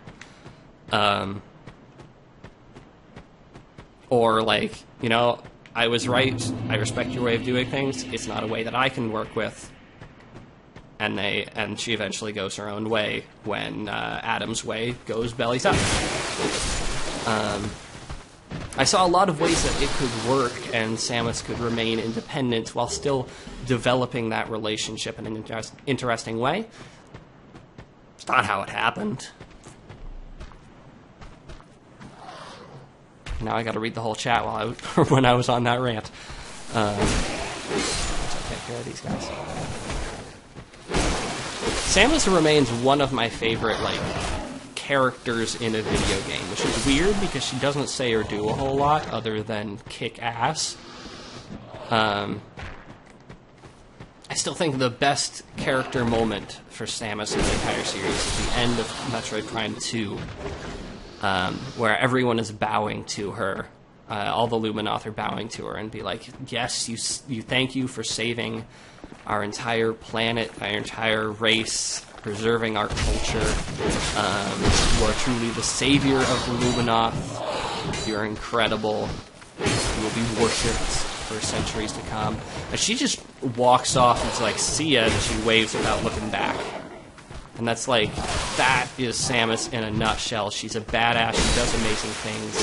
[SPEAKER 1] Or, like, I was right, I respect your way of doing things, it's not a way that I can work with. And she eventually goes her own way when Adam's way goes bellies up. I saw a lot of ways that it could work and Samus could remain independent while still developing that relationship in an interesting way. It's not how it happened. Now I gotta read the whole chat when I was on that rant. Let's take care of these guys. Samus remains one of my favorite, characters in a video game, which is weird because she doesn't say or do a whole lot other than kick ass. I still think the best character moment for Samus in the entire series is the end of Metroid Prime 2. Where everyone is bowing to her, all the Luminoth are bowing to her and be like, yes, you thank you for saving our entire planet, our entire race, preserving our culture. You are truly the savior of the Luminoth. You're incredible. You will be worshipped for centuries to come. And she just walks off and is like, see ya, and she waves without looking back. And that's that is Samus in a nutshell. She's a badass, she does amazing things.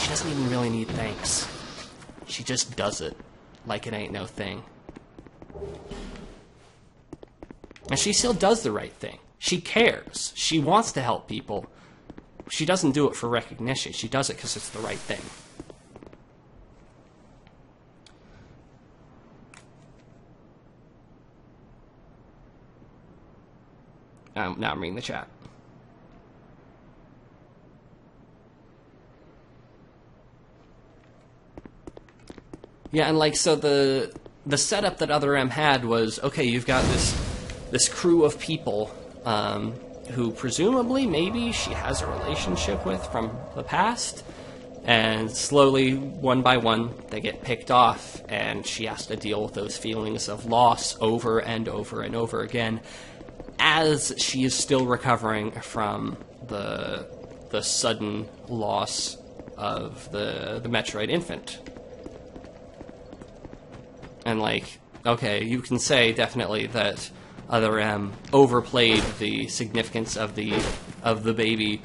[SPEAKER 1] She doesn't even really need thanks. She just does it like it ain't no thing. And she still does the right thing. She cares. She wants to help people. She doesn't do it for recognition. She does it because it's the right thing. Now I'm reading the chat. Yeah, and like, so the setup that Other M had was, okay, you've got this crew of people who presumably maybe she has a relationship with from the past, and slowly, one by one, they get picked off, and she has to deal with those feelings of loss over and over and over again, as she is still recovering from the sudden loss of the Metroid infant. And like, okay, you can say definitely that Other M overplayed the significance of the baby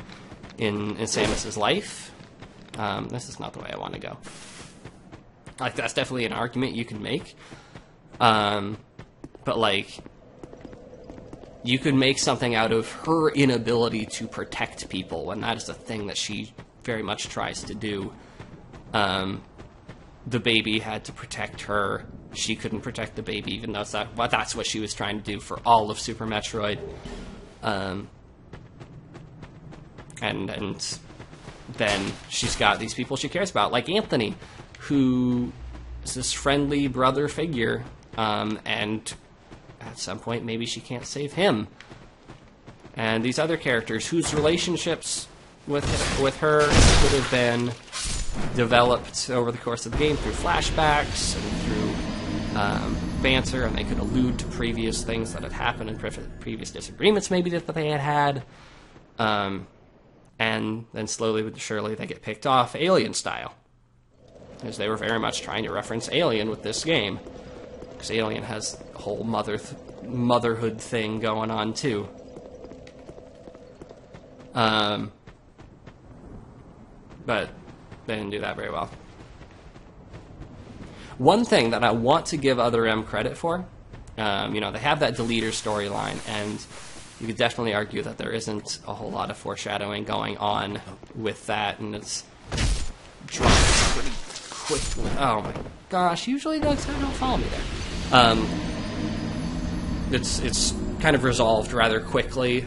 [SPEAKER 1] in Samus's life. This is not the way I want to go. Like, that's definitely an argument you can make. But like, you could make something out of her inability to protect people, and that is a thing that she very much tries to do. The baby had to protect her. She couldn't protect the baby, even though that's what she was trying to do for all of Super Metroid. And then she's got these people she cares about, like Anthony, who is this friendly brother figure, and at some point maybe she can't save him. And these other characters whose relationships with her would have been developed over the course of the game through flashbacks and through banter, and they could allude to previous things that had happened and previous disagreements maybe that they had. And then slowly but surely they get picked off Alien style, because they were very much trying to reference Alien with this game, because Alien has a whole motherhood thing going on too. But they didn't do that very well. One thing that I want to give Other M credit for, they have that deleter storyline, and you could definitely argue that there isn't a whole lot of foreshadowing going on with that, and it's dropped pretty quickly. Oh my gosh, usually those don't follow me there. It's kind of resolved rather quickly.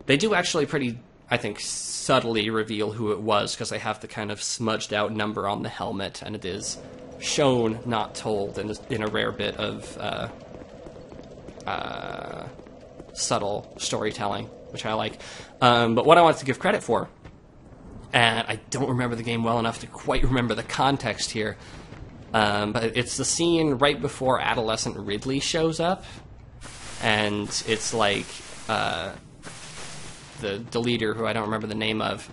[SPEAKER 1] They do actually pretty, I think, subtly reveal who it was, because they have the kind of smudged out number on the helmet, and it is shown, not told, in a rare bit of subtle storytelling, which I like. But what I want to give credit for, and I don't remember the game well enough to quite remember the context here, but it's the scene right before adolescent Ridley shows up, and it's like the deleter, who I don't remember the name of,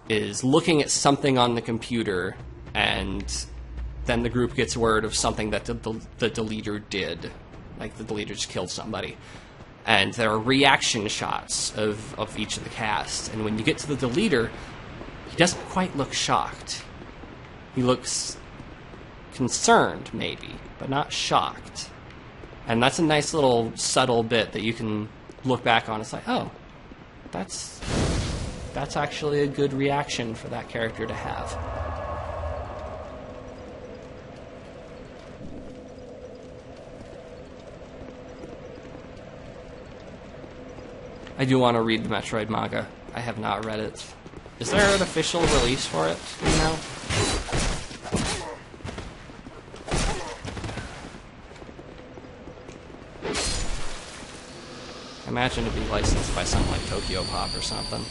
[SPEAKER 1] is looking at something on the computer, and then the group gets word of something that the deleter did. Like, the deleter just killed somebody. And there are reaction shots of each of the cast. And when you get to the deleter, he doesn't quite look shocked. He looks concerned, maybe, but not shocked. And that's a nice little subtle bit that you can look back on. It's like, oh, that's actually a good reaction for that character to have. I do want to read the Metroid manga. I have not read it. Is there an official release for it, do you know? I imagine it'd be licensed by something like Tokyo Pop or something.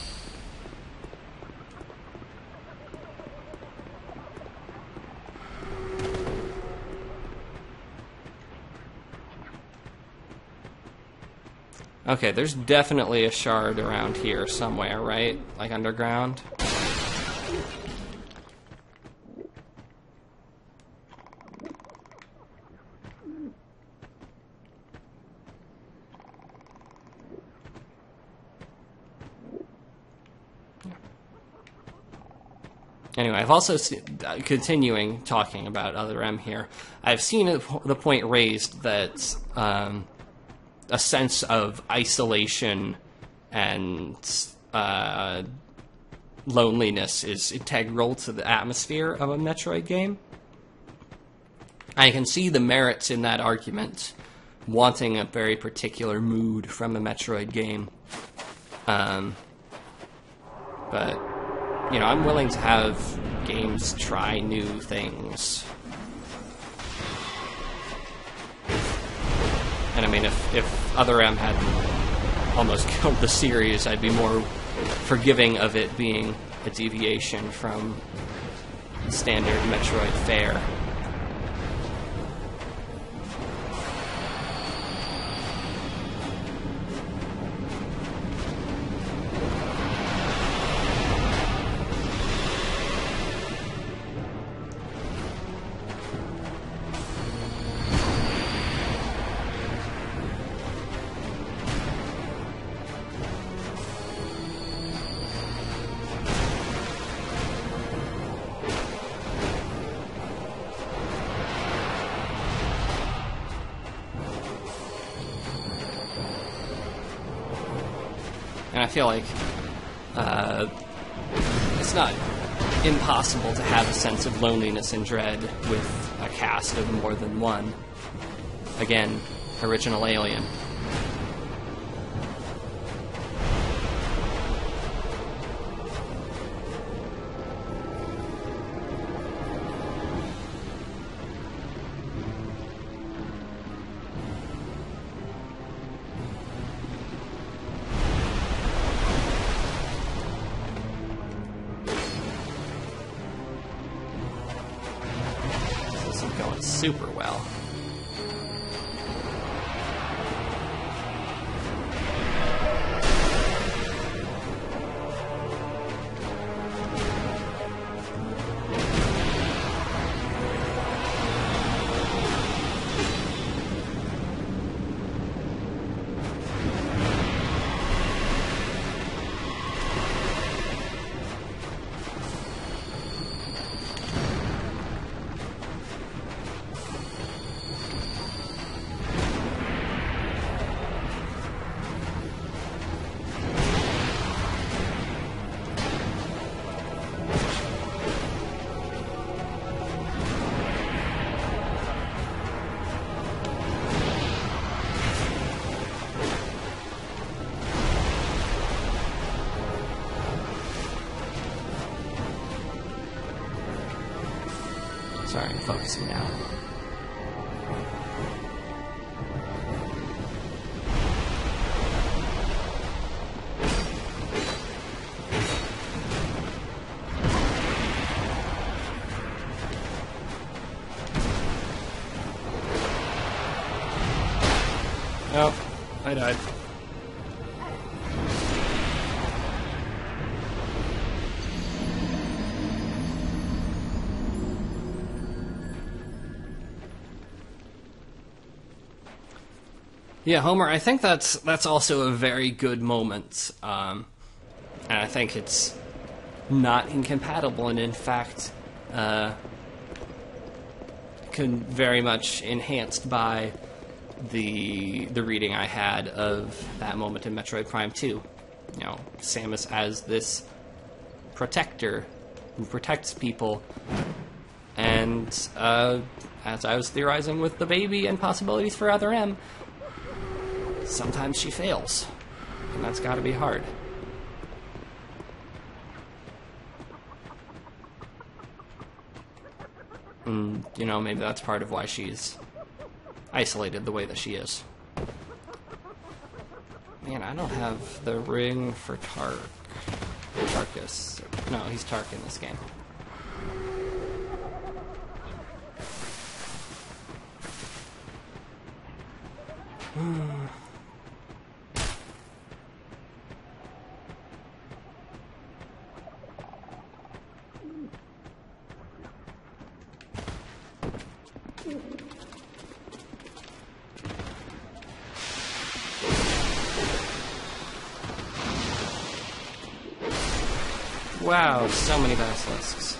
[SPEAKER 1] Okay, there's definitely a shard around here somewhere, right? Like underground? Anyway, I've also continuing talking about Other M here, I've seen the point raised that a sense of isolation and loneliness is integral to the atmosphere of a Metroid game. I can see the merits in that argument, wanting a very particular mood from a Metroid game. But, you know, I'm willing to have games try new things. And I mean, if Other M hadn't almost killed the series, I'd be more forgiving of it being a deviation from standard Metroid fare. And I feel like it's not impossible to have a sense of loneliness and dread with a cast of more than one. Again, original Alien. Going super well. Sorry, I'm focusing now. Oh, I died. Yeah, Homer, I think that's also a very good moment, and I think it's not incompatible, and in fact, very much enhanced by the reading I had of that moment in Metroid Prime 2. You know, Samus as this protector who protects people, and as I was theorizing with the baby and possibilities for Other M, sometimes she fails, and that's got to be hard. And, you know, maybe that's part of why she's isolated the way that she is. Man, I don't have the ring for Tarkus. No, he's Tark in this game. Wow, so many basilisks.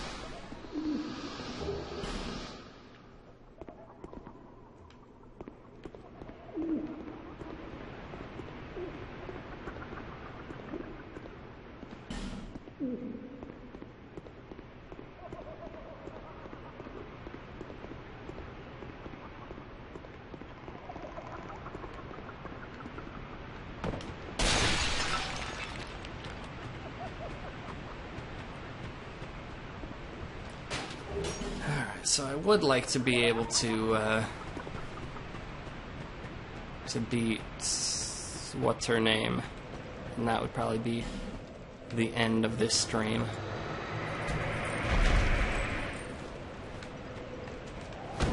[SPEAKER 1] So I would like to be able to beat what's her name, and that would probably be the end of this stream.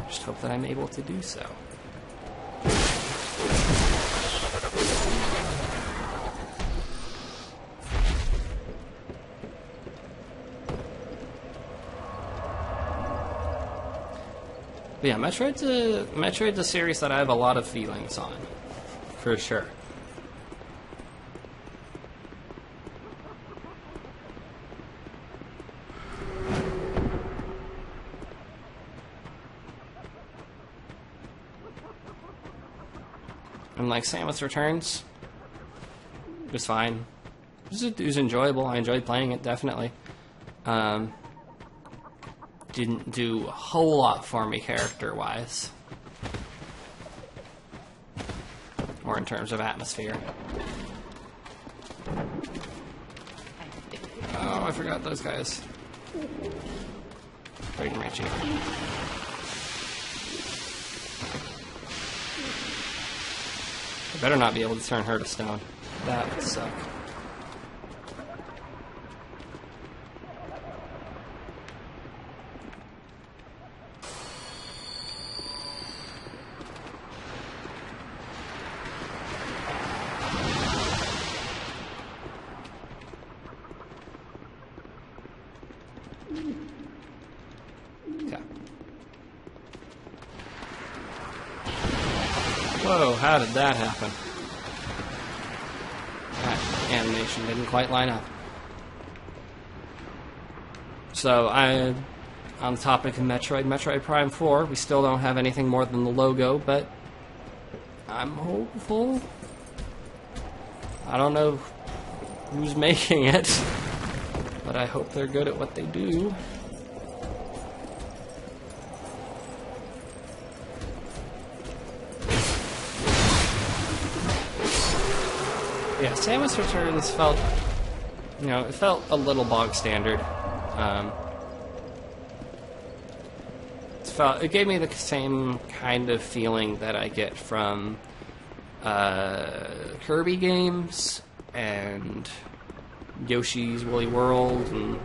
[SPEAKER 1] Just hope that I'm able to do so. But yeah, Metroid's a series that I have a lot of feelings on, for sure. And like Samus Returns, it was fine. It was enjoyable. I enjoyed playing it, definitely. Didn't do a whole lot for me character-wise. Or in terms of atmosphere. Oh, I forgot those guys. Braden Ritchie. I better not be able to turn her to stone. That would suck. Whoa, how did that happen? That animation didn't quite line up. So, on the topic of Metroid Prime 4, we still don't have anything more than the logo, but I'm hopeful. I don't know who's making it, but I hope they're good at what they do. Yeah, Samus Returns felt, it felt a little bog standard. It gave me the same kind of feeling that I get from Kirby games and Yoshi's Woolly World and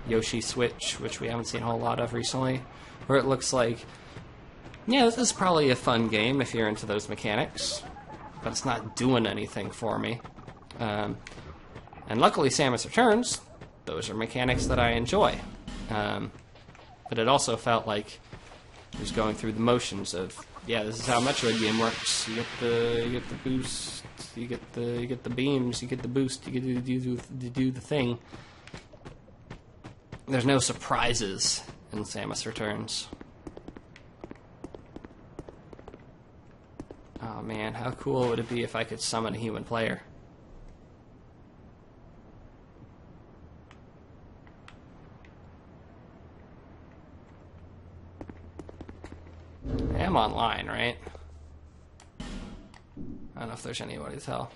[SPEAKER 1] Yoshi Switch, which we haven't seen a whole lot of recently, where it looks like, yeah, this is probably a fun game if you're into those mechanics, but it's not doing anything for me. And luckily Samus Returns, those are mechanics that I enjoy. But it also felt like it was going through the motions of, yeah, this is how a Metroid game works. You get the boost, you get the beams, you get the boost, you get to do the thing. There's no surprises in Samus Returns. Oh man, how cool would it be if I could summon a human player? I am online, right? I don't know if there's anybody to tell.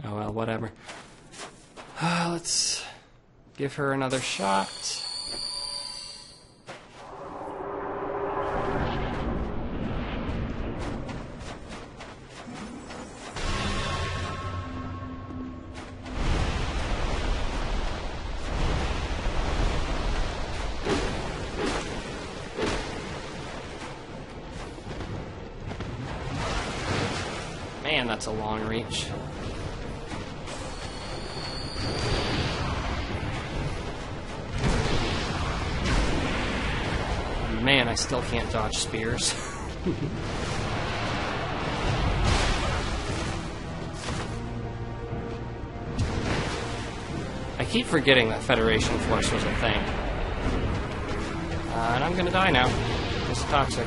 [SPEAKER 1] Oh well, whatever. Let's give her another shot. Man, that's a long reach. Man, I still can't dodge spears. I keep forgetting that Federation Force was a thing. And I'm gonna die now. It's toxic.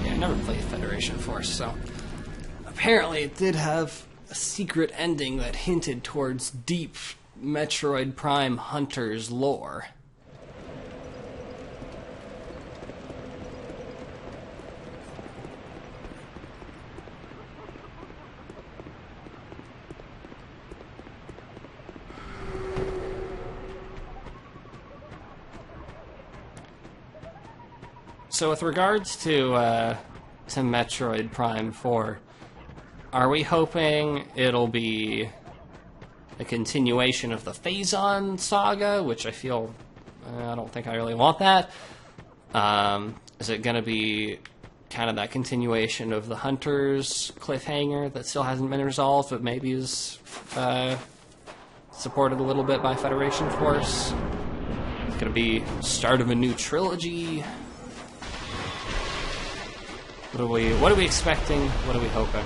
[SPEAKER 1] Yeah, I never played Federation Force, so... Apparently it did have a secret ending that hinted towards deep Metroid Prime Hunters lore. So with regards to Metroid Prime 4, are we hoping it'll be a continuation of the Phazon saga, which I feel... I don't think I really want that. Is it going to be kind of that continuation of the Hunters cliffhanger that still hasn't been resolved, but maybe is supported a little bit by Federation Force? It's going to be start of a new trilogy. What are we expecting? What are we hoping?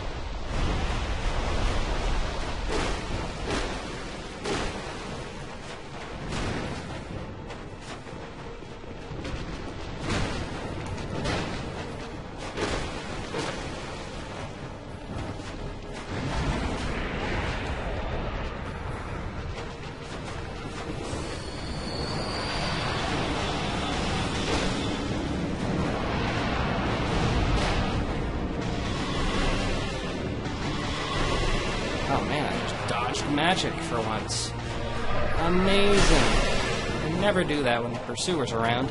[SPEAKER 1] Oh man, I just dodged magic for once. Amazing. I never do that when the pursuer's around.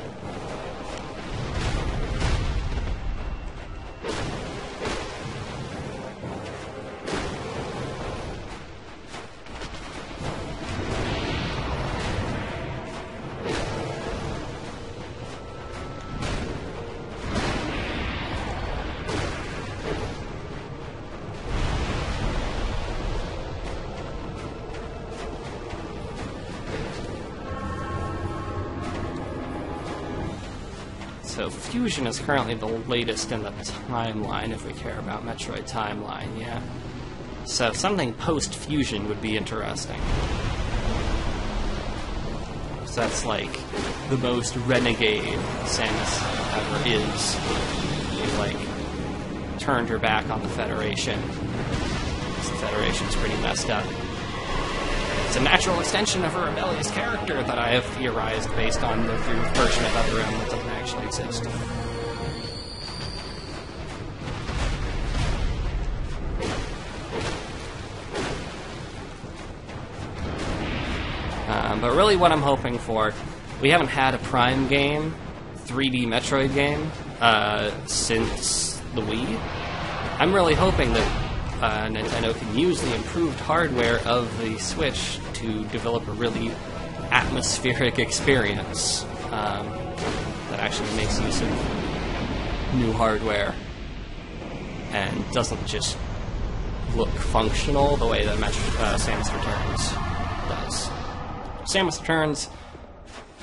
[SPEAKER 1] So Fusion is currently the latest in the timeline, if we care about Metroid timeline, yeah. So something post-Fusion would be interesting. So that's like the most renegade Samus ever is. She like turned her back on the Federation. The Federation's pretty messed up. It's a natural extension of her rebellious character that I have theorized based on the version of Ethereum that doesn't actually exist. But really what I'm hoping for, we haven't had a Prime game, 3D Metroid game, since the Wii. I'm really hoping that Nintendo can use the improved hardware of the Switch to develop a really atmospheric experience that actually makes use of new hardware and doesn't just look functional the way that Samus Returns does. Samus Returns,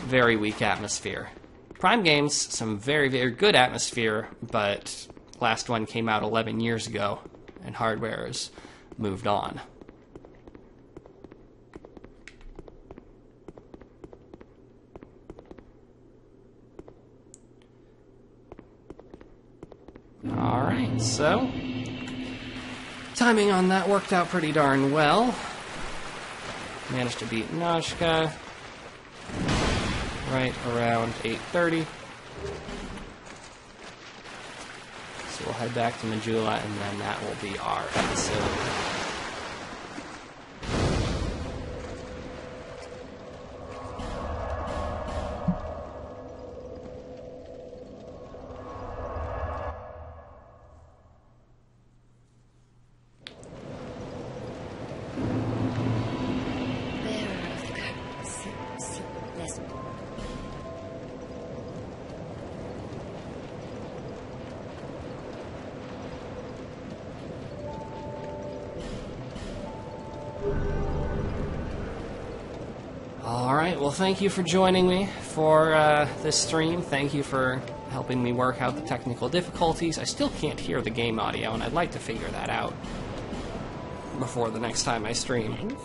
[SPEAKER 1] very weak atmosphere. Prime games, some very, very good atmosphere, but last one came out 11 years ago, and hardware has moved on. Alright, so timing on that worked out pretty darn well. Managed to beat Nashka right around 8:30. So we'll head back to Majula, and then that will be our episode. Alright, well thank you for joining me for this stream. Thank you for helping me work out the technical difficulties. I still can't hear the game audio, and I'd like to figure that out before the next time I stream.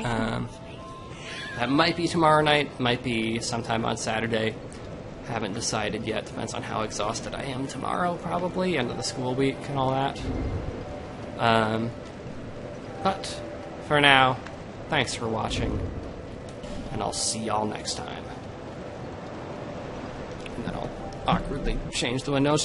[SPEAKER 1] That might be tomorrow night, might be sometime on Saturday. Haven't decided yet, depends on how exhausted I am tomorrow, probably, end of the school week and all that. But for now, thanks for watching, and I'll see y'all next time. And then I'll awkwardly change the window.